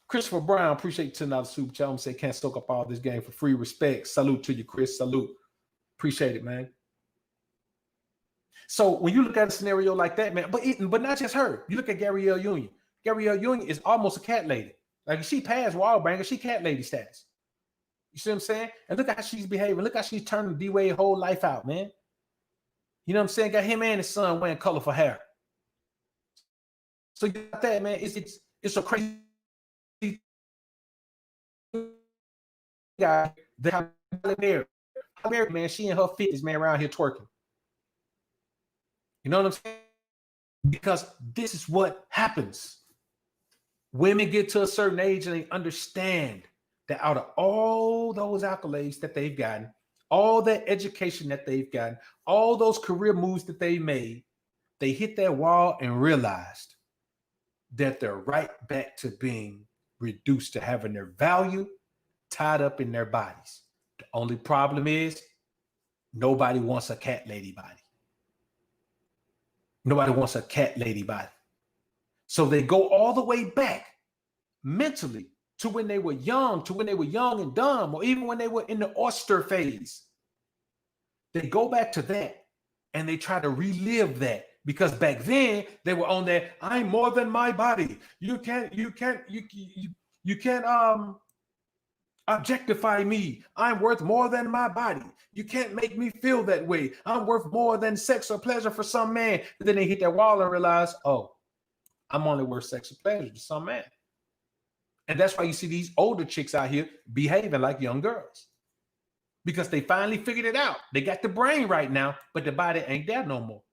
A: Christopher Brown, appreciate $10 super chat. I'm say can't soak up all this game for free. Respect. Salute to you, Chris. Salute. Appreciate it, man. So when you look at a scenario like that, man, but not just her. You look at Gabrielle Union. Gabrielle Union is almost a cat lady. Like, if she passed Wallbanger, she cat lady status. You see what I'm saying? And look at how she's behaving. Look how she's turning D-Wade's whole life out, man. You know what I'm saying? Got him and his son wearing colorful hair. So you got that, man. It's a crazy guy. The Mary, man, she and her fitness, man, around here twerking. You know what I'm saying? Because this is what happens. Women get to a certain age and they understand that out of all those accolades that they've gotten, all that education that they've gotten, all those career moves that they made, they hit that wall and realized that they're right back to being reduced to having their value tied up in their bodies. The only problem is nobody wants a cat lady body. Nobody wants a cat lady body. So they go all the way back mentally to when they were young, and dumb, or even when they were in the oyster phase. They go back to that and they try to relive that, because back then they were on that I'm more than my body. You can't objectify me. I'm worth more than my body. You can't make me feel that way. I'm worth more than sex or pleasure for some man. And then they hit that wall and realize, oh, I'm only worth sex or pleasure to some man. And that's why you see these older chicks out here behaving like young girls, because they finally figured it out. They got the brain right now, but the body ain't there no more.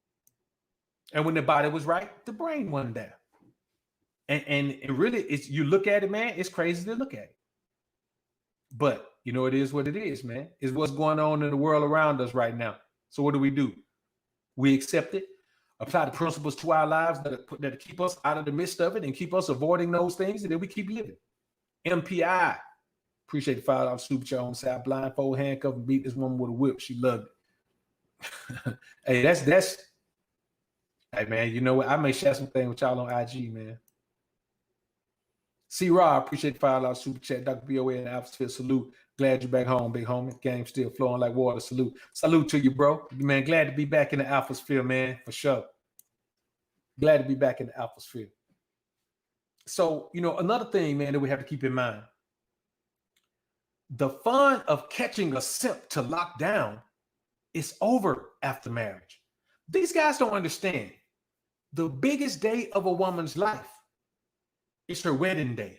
A: And when the body was right, the brain wasn't there. And it really is, you look at it, man, it's crazy to look at it. But you know, it is what it is, man. It's what's going on in the world around us right now. So what do? We accept it, apply the principles to our lives that keep us out of the midst of it and keep us avoiding those things, and then we keep living. MPI, appreciate the $5 super chat on the side. Blindfold, handcuff, and beat this woman with a whip. She loved it. Hey, that's. Hey, man, you know what? I may share some things with y'all on IG, man. C. Rob, appreciate the $5 super chat. Dr. BOA and Alphasphere, salute. Glad you're back home, big homie. Game still flowing like water. Salute. Salute to you, bro. Man, glad to be back in the Alphasphere, man, for sure. Glad to be back in the Alphasphere. So, you know, another thing, man, that we have to keep in mind. The fun of catching a simp to lock down is over after marriage. These guys don't understand. The biggest day of a woman's life is her wedding day.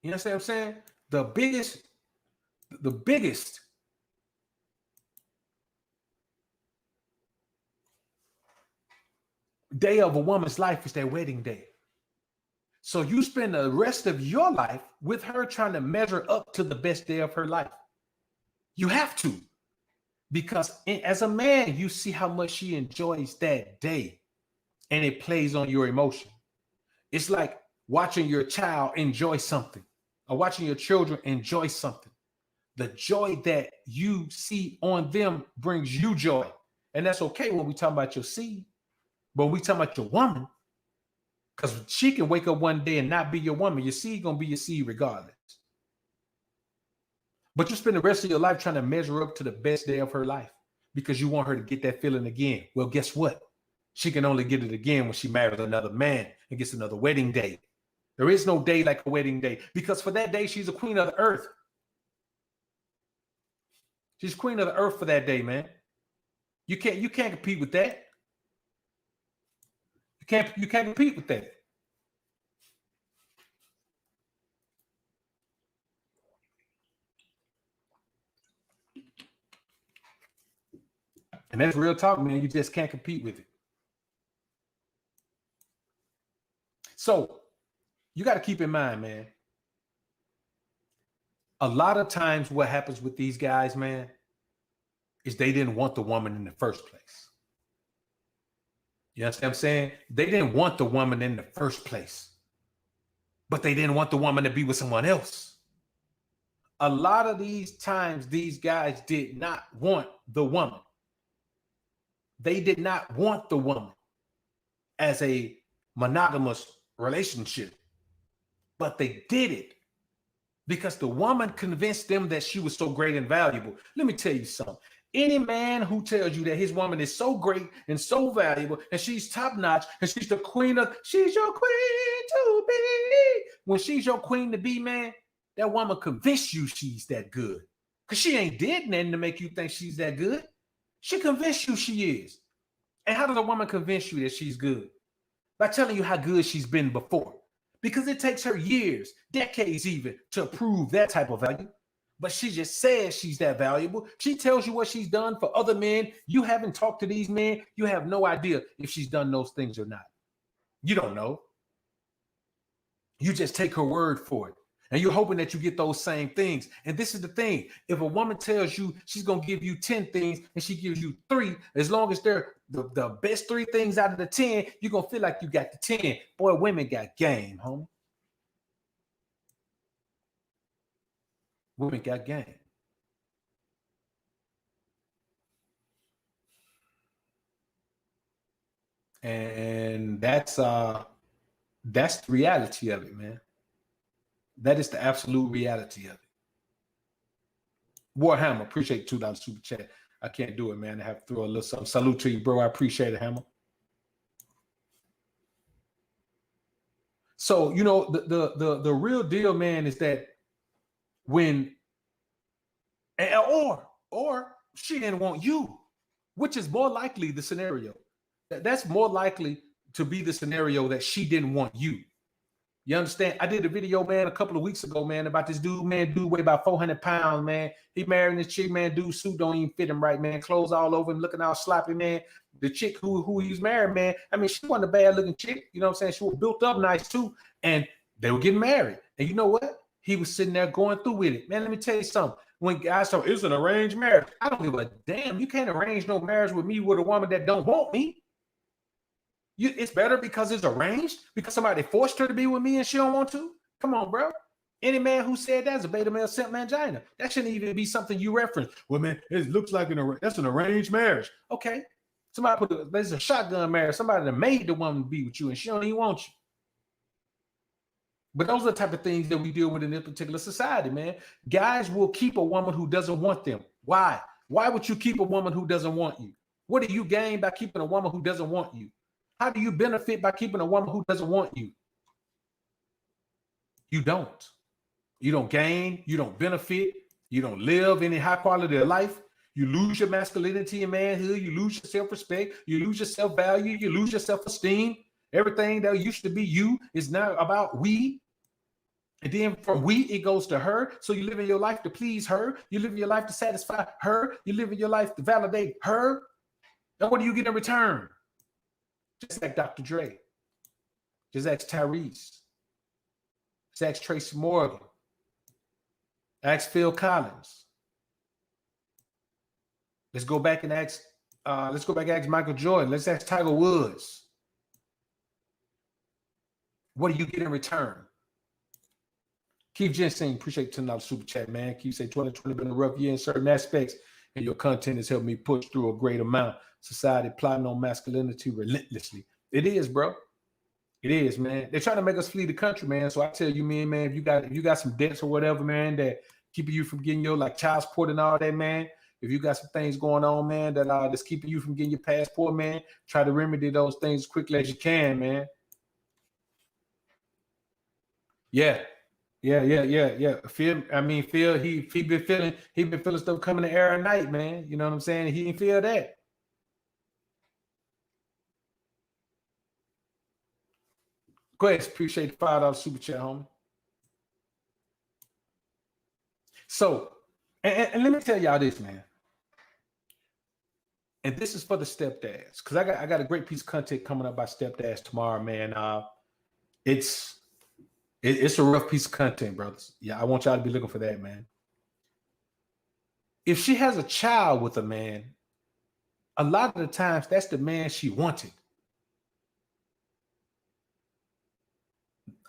A: You know what I'm saying? The biggest day of a woman's life is their wedding day. So you spend the rest of your life with her trying to measure up to the best day of her life. You have to, because as a man, you see how much she enjoys that day, and it plays on your emotion. It's like watching your child enjoy something, or watching your children enjoy something. The joy that you see on them brings you joy. And that's okay when we talk about your seed. But when we talk about your woman, because she can wake up one day and not be your woman, your seed gonna be your seed regardless. But you spend the rest of your life trying to measure up to the best day of her life because you want her to get that feeling again. Well, guess what? She can only get it again when she marries another man and gets another wedding day. There is no day like a wedding day because for that day, she's a queen of the earth. She's queen of the earth for that day, man. You can't compete with that. You can't compete with that. And that's real talk, man. You just can't compete with it. So you got to keep in mind, man, a lot of times what happens with these guys, man, is they didn't want the woman in the first place. You understand what I'm saying? They didn't want the woman in the first place, but they didn't want the woman to be with someone else. A lot of these times, these guys did not want the woman. They did not want the woman as a monogamous relationship, but they did it because the woman convinced them that she was so great and valuable. Let me tell you something. Any man who tells you that his woman is so great and so valuable and she's top notch and she's the queen of, she's your queen to be. When she's your queen to be, man, that woman convinced you she's that good. Because she ain't did nothing to make you think she's that good. She convinced you she is. And how does a woman convince you that she's good? By telling you how good she's been before. Because it takes her years, decades even, to prove that type of value. But she just says she's that valuable. She tells you what she's done for other men. You haven't talked to these men. You have no idea if she's done those things or not. You don't know. You just take her word for it. And you're hoping that you get those same things. And this is the thing. If a woman tells you she's going to give you 10 things and she gives you 3, as long as they're the best 3 things out of the 10, you're going to feel like you got the 10. Boy, women got game, homie. Women got game. And that's the reality of it, man. That is the absolute reality of it. Warhammer, appreciate $2 super chat. I can't do it, man. I have to throw a little something. Salute to you, bro. I appreciate it, Hammer. So, you know, the real deal, man, is that when or she didn't want you, which is more likely the scenario. That's more likely to be the scenario that she didn't want you. You understand? I did a video, man, a couple of weeks ago, man, about this dude, man. Dude weigh about 400 pounds, man. He married this chick, man. Dude suit don't even fit him right, man. Clothes all over him, looking all sloppy, man. The chick who he's married, man. I mean, she wasn't a bad looking chick. You know what I'm saying? She was built up nice too. And they were getting married. And you know what? He was sitting there going through with it. Man, let me tell you something. When guys say it's an arranged marriage, I don't give a damn. You can't arrange no marriage with me with a woman that don't want me. It's better because it's arranged, because somebody forced her to be with me and she don't want to. Come on, bro. Any man who said that's a beta male simp mangina. That shouldn't even be something you reference. Well, man, it looks like that's an arranged marriage. Okay. Somebody there's a shotgun marriage. Somebody that made the woman be with you and she don't even want you. But those are the type of things that we deal with in this particular society, man. Guys will keep a woman who doesn't want them. Why? Why would you keep a woman who doesn't want you? What do you gain by keeping a woman who doesn't want you? How do you benefit by keeping a woman who doesn't want you? You don't. You don't gain. You don't benefit. You don't live any high quality of life. You lose your masculinity and manhood. You lose your self-respect. You lose your self-value. You lose your self-esteem. Everything that used to be you is now about we. And then from we, it goes to her. So you live in your life to please her. You live in your life to satisfy her. You live in your life to validate her. And what do you get in return? Just like Dr. Dre. Just ask Tyrese. Just ask Tracy Morgan. Ask Phil Collins. Let's go back and ask Michael Jordan. Let's ask Tiger Woods. What do you get in return? Keith Jensen, appreciate $10 super chat, man. Keith say 2020 been a rough year in certain aspects. and your content has helped me push through a great amount. Society plotting on masculinity relentlessly. It is, bro. It is, man. They're trying to make us flee the country, man. So I tell you, man, if you got some debts or whatever, man, that keeping you from getting your like child support and all that, man. If you got some things going on, man, that's keeping you from getting your passport, man, try to remedy those things as quickly as you can, man. Yeah. Phil, he been feeling stuff coming the air at night, man. You know what I'm saying? He didn't feel that. Go ahead, appreciate the $5 super chat, homie. So, and let me tell y'all this, man. And this is for the stepdads, because I got a great piece of content coming up by stepdads tomorrow, man. It's a rough piece of content, brothers. Yeah, I want y'all to be looking for that, man. If she has a child with a man, a lot of the times that's the man she wanted.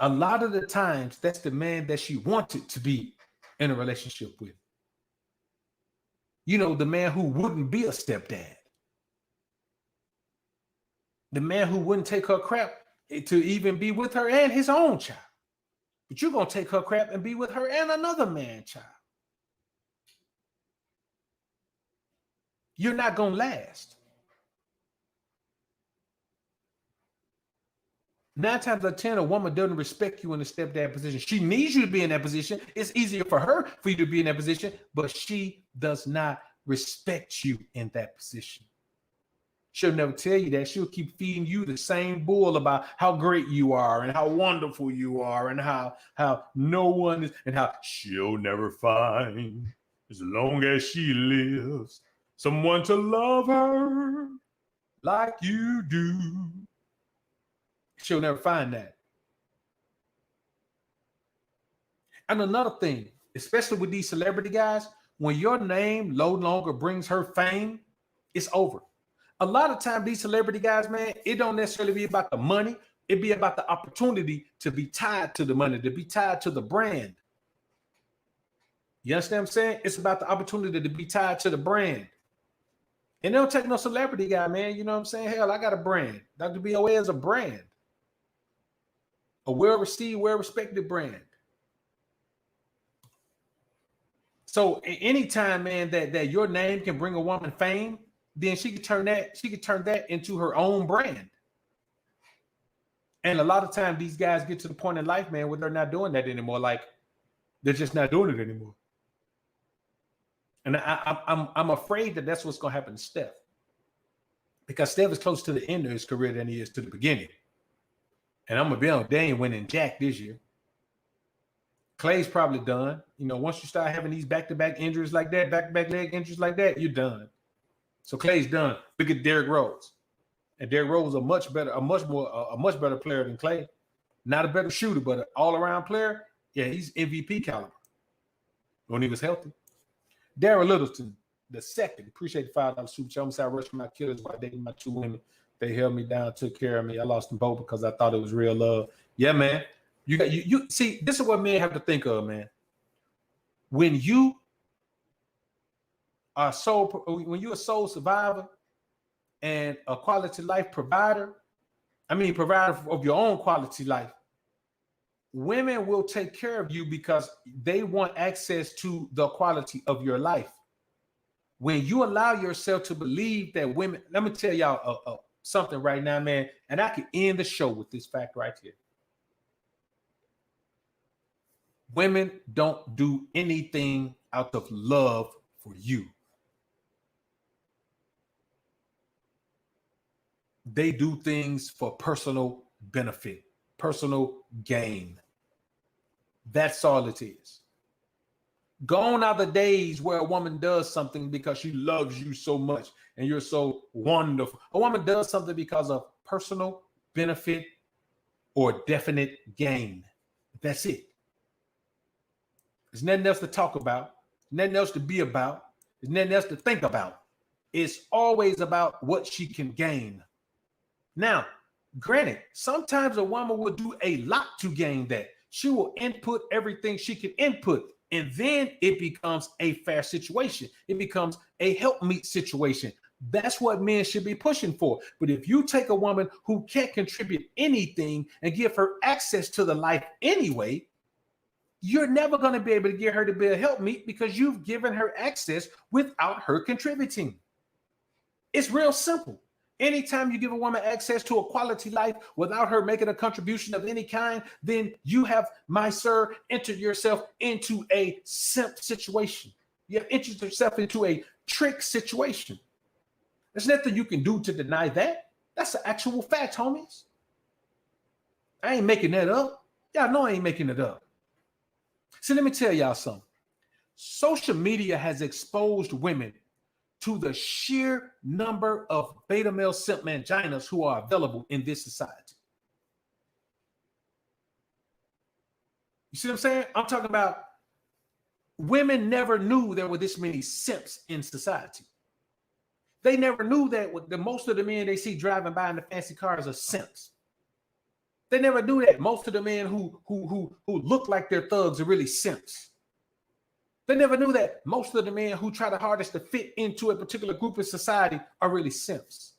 A: A lot of the times that's the man that she wanted to be in a relationship with. You know, the man who wouldn't be a stepdad. The man who wouldn't take her crap to even be with her and his own child. But you're going to take her crap and be with her and another man's child. You're not going to last. 9 times out of 10, a woman doesn't respect you in the stepdad position. She needs you to be in that position. It's easier for her for you to be in that position, but she does not respect you in that position. She'll never tell you that. She'll keep feeding you the same bull about how great you are and how wonderful you are and how no one is, and how she'll never find, as long as she lives, someone to love her like you do. She'll never find that. And another thing, especially with these celebrity guys, when your name no longer brings her fame, it's over. A lot of times, these celebrity guys, man, it don't necessarily be about the money. It be about the opportunity to be tied to the money, to be tied to the brand. You understand what I'm saying? It's about the opportunity to be tied to the brand. And they don't take no celebrity guy, man. You know what I'm saying? Hell, I got a brand. Dr. BOA is a brand. A well-received, well-respected brand. So anytime, man, that your name can bring a woman fame, then she could turn that into her own brand. And a lot of times these guys get to the point in life, man, where they're not doing that anymore. Like, they're just not doing it anymore. And I'm afraid that that's what's going to happen to Steph. Because Steph is close to the end of his career than he is to the beginning. And I'm going to be on, they ain't winning jack this year. Clay's probably done. You know, once you start having these back-to-back injuries like that, back-to-back leg injuries like that, you're done. So Clay's done. Look at Derrick Rose. And Derrick Rose is a much better player than Clay. Not a better shooter, but an all-around player. Yeah, he's MVP caliber when he was healthy. Darren Littleton, the second. Appreciate the $5 super chat. I'm sorry, I rushed my killers while dating my 2 women. They held me down, took care of me. I lost them both because I thought it was real love. Yeah, man. You see, this is what men have to think of, man. When you're a soul survivor and a quality life provider, provider of your own quality life, women will take care of you because they want access to the quality of your life. When you allow yourself to believe that women, let me tell y'all something right now, man, and I can end the show with this fact right here. Women don't do anything out of love for you. They do things for personal benefit, personal gain. That's all it is. Gone are the days where a woman does something because she loves you so much and you're so wonderful. A woman does something because of personal benefit or definite gain. That's it. There's nothing else to talk about, nothing else to be about, there's nothing else to think about. It's always about what she can gain. Now, granted, sometimes a woman will do a lot to gain that. She will input everything she can input And then it becomes a fair situation. It becomes a helpmeet situation. That's what men should be pushing for. But if you take a woman who can't contribute anything and give her access to the life anyway, you're never going to be able to get her to be a helpmeet because you've given her access without her contributing. It's real simple. Anytime you give a woman access to a quality life without her making a contribution of any kind, then you have, my sir, entered yourself into a simp situation. You have entered yourself into a trick situation. There's nothing you can do to deny that. That's an actual fact, homies. I ain't making that up. Y'all know I ain't making it up. So let me tell y'all something. Social media has exposed women to the sheer number of beta male simp manginas who are available in this society. You see what I'm saying? I'm talking about women never knew there were this many simps in society. They never knew that most of the men they see driving by in the fancy cars are simps. They never knew that most of the men who look like they're thugs are really simps. They never knew that most of the men who try the hardest to fit into a particular group of society are really simps.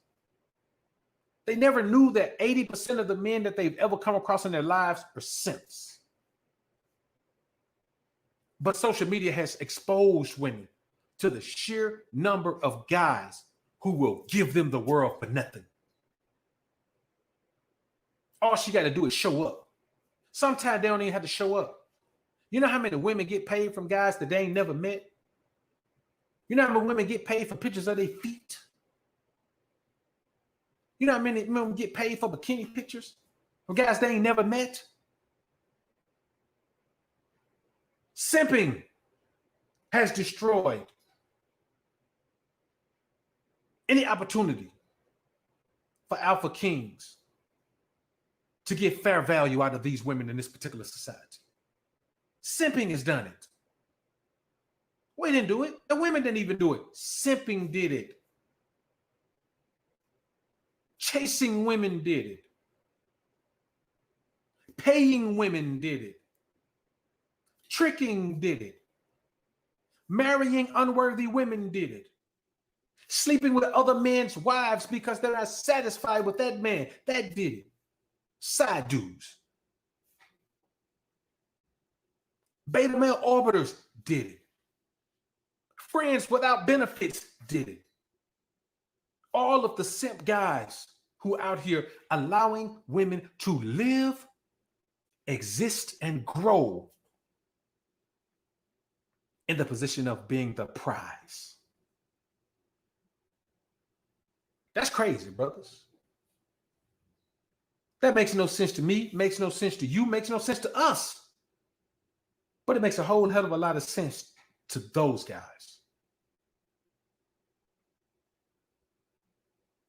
A: They never knew that 80% of the men that they've ever come across in their lives are simps. But social media has exposed women to the sheer number of guys who will give them the world for nothing. All she got to do is show up. Sometimes they don't even have to show up. You know how many women get paid from guys that they ain't never met? You know how many women get paid for pictures of their feet? You know how many women get paid for bikini pictures from guys they ain't never met? Simping has destroyed any opportunity for alpha kings to get fair value out of these women in this particular society. Simping has done it. We didn't do it. The women didn't even do it. Simping did it. Chasing women did it. Paying women did it. Tricking did it. Marrying unworthy women did it. Sleeping with other men's wives because they're not satisfied with that man, that did it. Side dudes. Beta male orbiters did it. Friends without benefits did it. All of the simp guys who are out here allowing women to live, exist, and grow in the position of being the prize. That's crazy, brothers. That makes no sense to me, makes no sense to you, makes no sense to us. But it makes a whole hell of a lot of sense to those guys.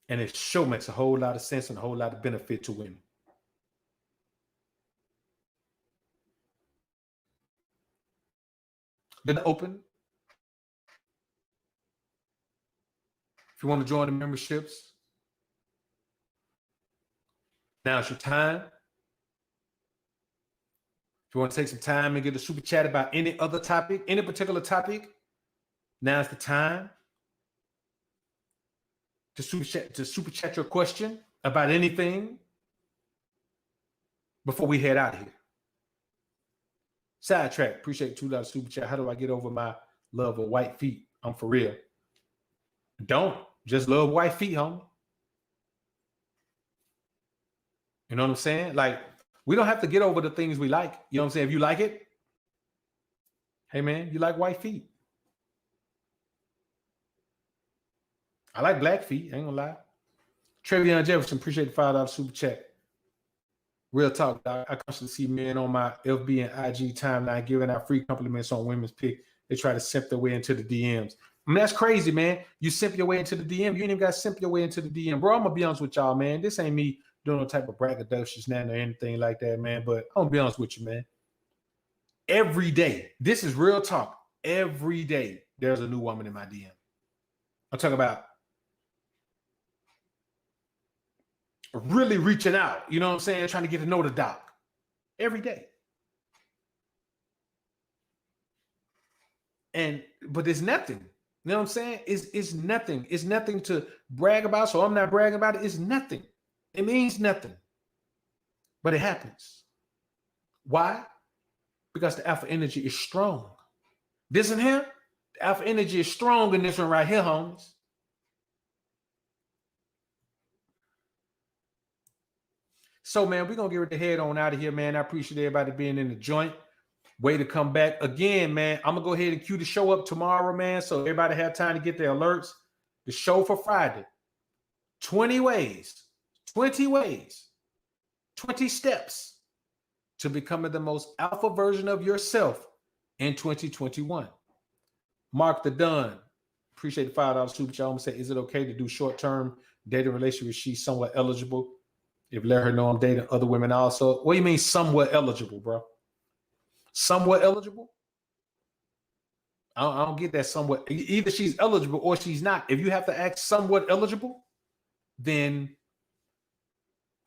A: And it sure makes a whole lot of sense and a whole lot of benefit to women. Been open. If you want to join the memberships, now's your time. If you want to take some time and get a super chat about any other topic, any particular topic, now's the time to super chat your question about anything before we head out of here. Sidetrack, appreciate $2 super chat. How do I get over my love of white feet? I'm for real. Don't just love white feet, homie. You know what I'm saying? Like, we don't have to get over the things we like. You know what I'm saying? If you like it, hey man, you like white feet. I like black feet, I ain't gonna lie. Trevion Jefferson, appreciate the $5 super chat. Real talk, dog. I constantly see men on my FB and IG timeline giving out free compliments on women's pick. They try to simp their way into the DMs. I mean, that's crazy, man. You simp your way into the DM. You ain't even got to simp your way into the DM. Bro, I'm going to be honest with y'all, man. This ain't me doing no type of braggadocious now or anything like that, man. But I'm going to be honest with you, man. Every day, this is real talk. Every day, there's a new woman in my DM. I'm talking about really reaching out, you know what I'm saying? Trying to get to know the doc every day. But it's nothing. You know what I'm saying? It's nothing. It's nothing to brag about. So I'm not bragging about it. It's nothing. It means nothing. But it happens. Why? Because the alpha energy is strong. This one here, the alpha energy is strong in this one right here, homies. So, man, we're going to get the head on out of here, man. I appreciate everybody being in the joint. Way to come back. Again, man, I'm going to go ahead and cue the show up tomorrow, man, so everybody have time to get their alerts. The show for Friday. 20 ways, 20 steps to becoming the most alpha version of yourself in 2021. Mark the Dunn. Appreciate the $5 super chat. I'm going to say, is it okay to do short-term dating relationship if she's somewhat eligible? If let her know I'm dating other women also. What do you mean somewhat eligible, bro? Somewhat eligible? I don't get that somewhat. Either she's eligible or she's not. If you have to act somewhat eligible, then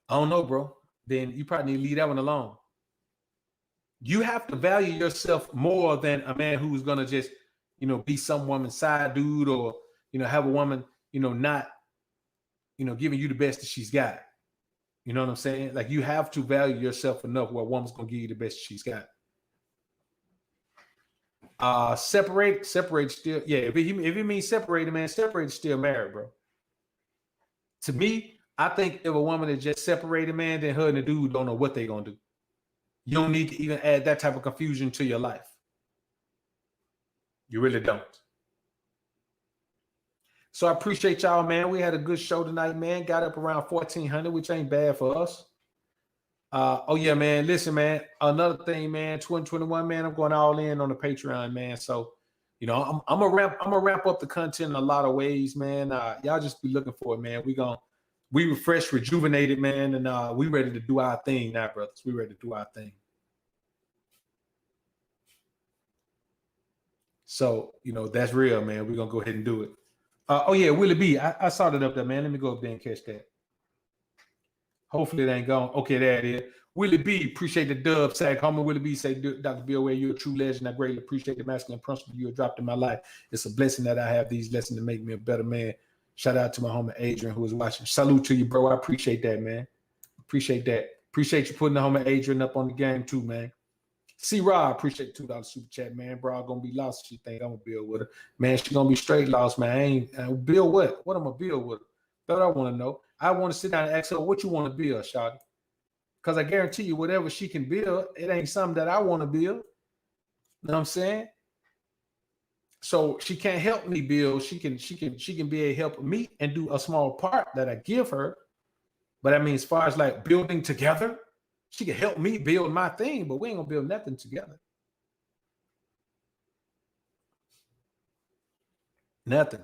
A: I don't know, bro. Then you probably need to leave that one alone. You have to value yourself more than a man who's going to just, be some woman's side dude or, have a woman, not, giving you the best that she's got. You know what I'm saying? Like, you have to value yourself enough where a woman's going to give you the best she's got. Separate still. Yeah, if it means separated, man, separate still married, bro. To me, I think if a woman is just separated, man, then her and the dude don't know what they're going to do. You don't need to even add that type of confusion to your life. You really don't. So I appreciate y'all, man. We had a good show tonight, man. Got up around 1,400, which ain't bad for us. Oh yeah, man. Listen, man. Another thing, man. 2021, man. I'm going all in on the Patreon, man. So, I'm gonna ramp up the content in a lot of ways, man. Y'all just be looking for it, man. We refreshed, rejuvenated, man, and we ready to do our thing now, brothers. We ready to do our thing. So, that's real, man. We're gonna go ahead and do it. Oh yeah, Willie B. I saw that up there, man. Let me go up there and catch that. Hopefully it ain't gone. Okay, there it is. Willie B, appreciate the dub. Sag homie Willie B say, Dr. Bill, you're a true legend. I greatly appreciate the masculine principle you have dropped in my life. It's a blessing that I have these lessons to make me a better man. Shout out to my homie Adrian who is watching. Salute to you, bro. I appreciate that, man. Appreciate that. Appreciate you putting the homie Adrian up on the game too, man. C. Rob, appreciate the $2 super chat, man. Bro, I'm gonna be lost. She think I'm gonna build with her. Man, she gonna be straight lost, man. I ain't build what? What I'm gonna build with her? That's what I want to know. I want to sit down and ask her what you want to build, Shawty. Because I guarantee you, whatever she can build, it ain't something that I want to build. You know what I'm saying? So she can't help me build. She can be a help me and do a small part that I give her. But I mean, as far as like building together, she can help me build my thing, but we ain't gonna build nothing together. Nothing.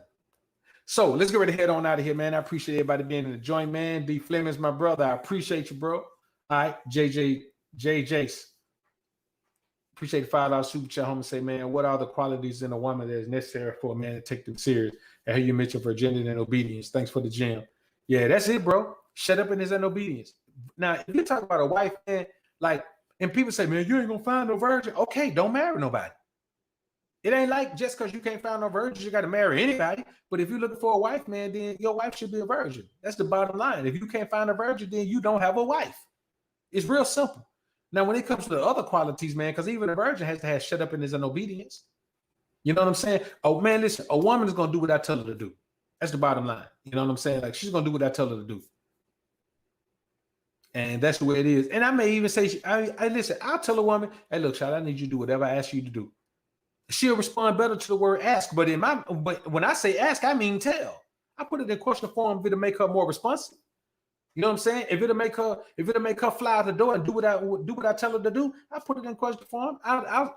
A: So let's get ready to head on out of here, man. I appreciate everybody being in the joint, man. D. Fleming's my brother. I appreciate you, bro. All right, Jace. Appreciate the $5 super chat. Home and say, man, what are the qualities in a woman that is necessary for a man to take them serious? I hear you mention virginity and obedience. Thanks for the gym. Yeah, that's it, bro. Shut up and obedience. Now, if you talk about a wife, man, like, and people say, man, you ain't gonna find no virgin. Okay, don't marry nobody. It ain't like just because you can't find no virgins, you got to marry anybody. But if you're looking for a wife, man, then your wife should be a virgin. That's the bottom line. If you can't find a virgin, then you don't have a wife. It's real simple. Now, when it comes to the other qualities, man, because even a virgin has to have shut up and is an obedience. You know what I'm saying? Oh, man, listen, a woman is going to do what I tell her to do. That's the bottom line. You know what I'm saying? Like, she's going to do what I tell her to do. And that's the way it is. And I may even say, I listen, I'll tell a woman, hey, look, child, I need you to do whatever I ask you to do. She'll respond better to the word ask. But when I say ask, I mean tell. I put it in question form to make her more responsive. You know what I'm saying? If it'll make her fly out the door and do what I tell her to do, I put it in question form. I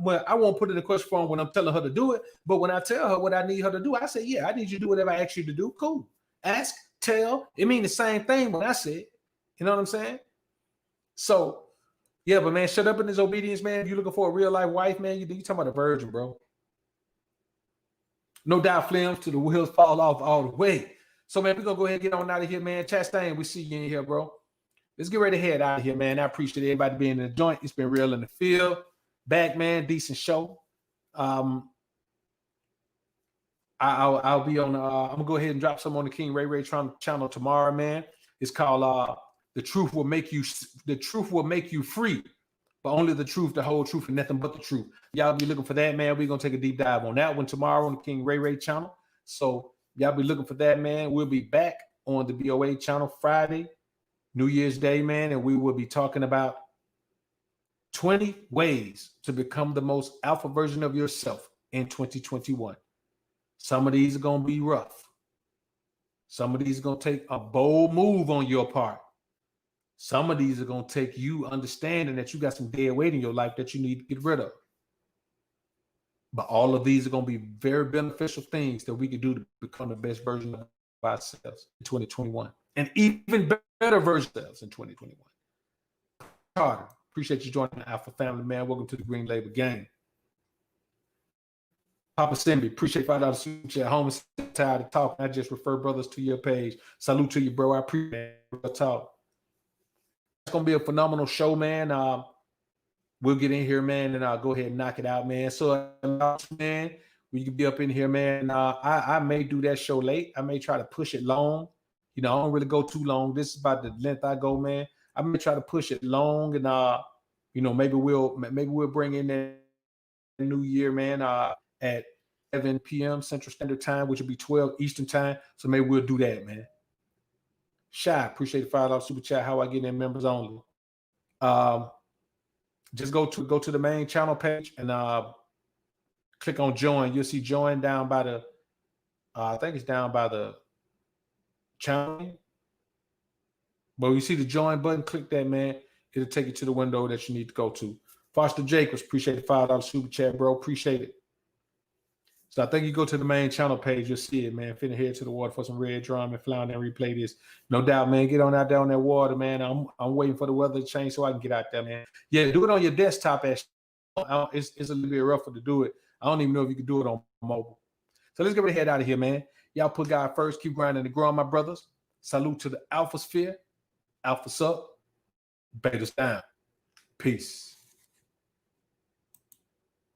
A: won't put it in question form when I'm telling her to do it. But when I tell her what I need her to do, I say, yeah, I need you to do whatever I ask you to do. Cool. Ask, tell. It means the same thing when I say it. You know what I'm saying? So, yeah, but man, shut up in his obedience, man. If you're looking for a real life wife, man, you talking about a virgin, bro. No doubt, flames till the wheels fall off all the way. So, man, we're going to go ahead and get on out of here, man. Chastain, we see you in here, bro. Let's get ready to head out of here, man. I appreciate everybody being in the joint. It's been real in the field. Back, man. Decent show. I'll be on. I'm gonna go ahead and drop some on the King Ray channel tomorrow, man. It's called "The Truth Will Make You." The truth will make you free, but only the truth, the whole truth, and nothing but the truth. Y'all be looking for that, man. We're gonna take a deep dive on that one tomorrow on the King Ray channel. So y'all be looking for that, man. We'll be back on the BOA channel Friday, New Year's Day, man, and we will be talking about 20 ways to become the most alpha version of yourself in 2021. Some of these are going to be rough. Some of these are going to take a bold move on your part. Some of these are going to take you understanding that you got some dead weight in your life that you need to get rid of. But all of these are going to be very beneficial things that we can do to become the best version of ourselves in 2021. And even better version of ourselves in 2021. Carter, appreciate you joining the Alpha family, man. Welcome to the Green Label Gang. Papa Simbi, appreciate $5 super chat. Home is tired of talking. I just refer brothers to your page. Salute to you, bro. I appreciate it. Talk. It's gonna be a phenomenal show, man. We'll get in here, man, and I'll go ahead and knock it out, man. So, man, we can be up in here, man. I may do that show late. I may try to push it long. You know, I don't really go too long. This is about the length I go, man. I may try to push it long, and you know, maybe we'll bring in that new year, man. At 7 p.m. Central Standard Time, which will be 12 Eastern Time. So maybe we'll do that, man. Shy, appreciate the $5 super chat. How I get in members only. Just go to the main channel page and click on join. You'll see join down by the I think it's down by the channel. But you see the join button, click that, man. It'll take you to the window that you need to go to. Foster Jacobs, appreciate the $5 super chat, bro. Appreciate it. So I think you go to the main channel page, you'll see it, man. Finna head to the water for some red drum and flounder and replay this. No doubt, man. Get on out there on that water, man. I'm waiting for the weather to change so I can get out there, man. Yeah, do it on your desktop. It's a little bit rougher to do it. I don't even know if you can do it on mobile. So let's get ready to head out of here, man. Y'all put God first. Keep grinding and growing, my brothers. Salute to the Alpha Sphere. Alpha up. Betas down. Peace.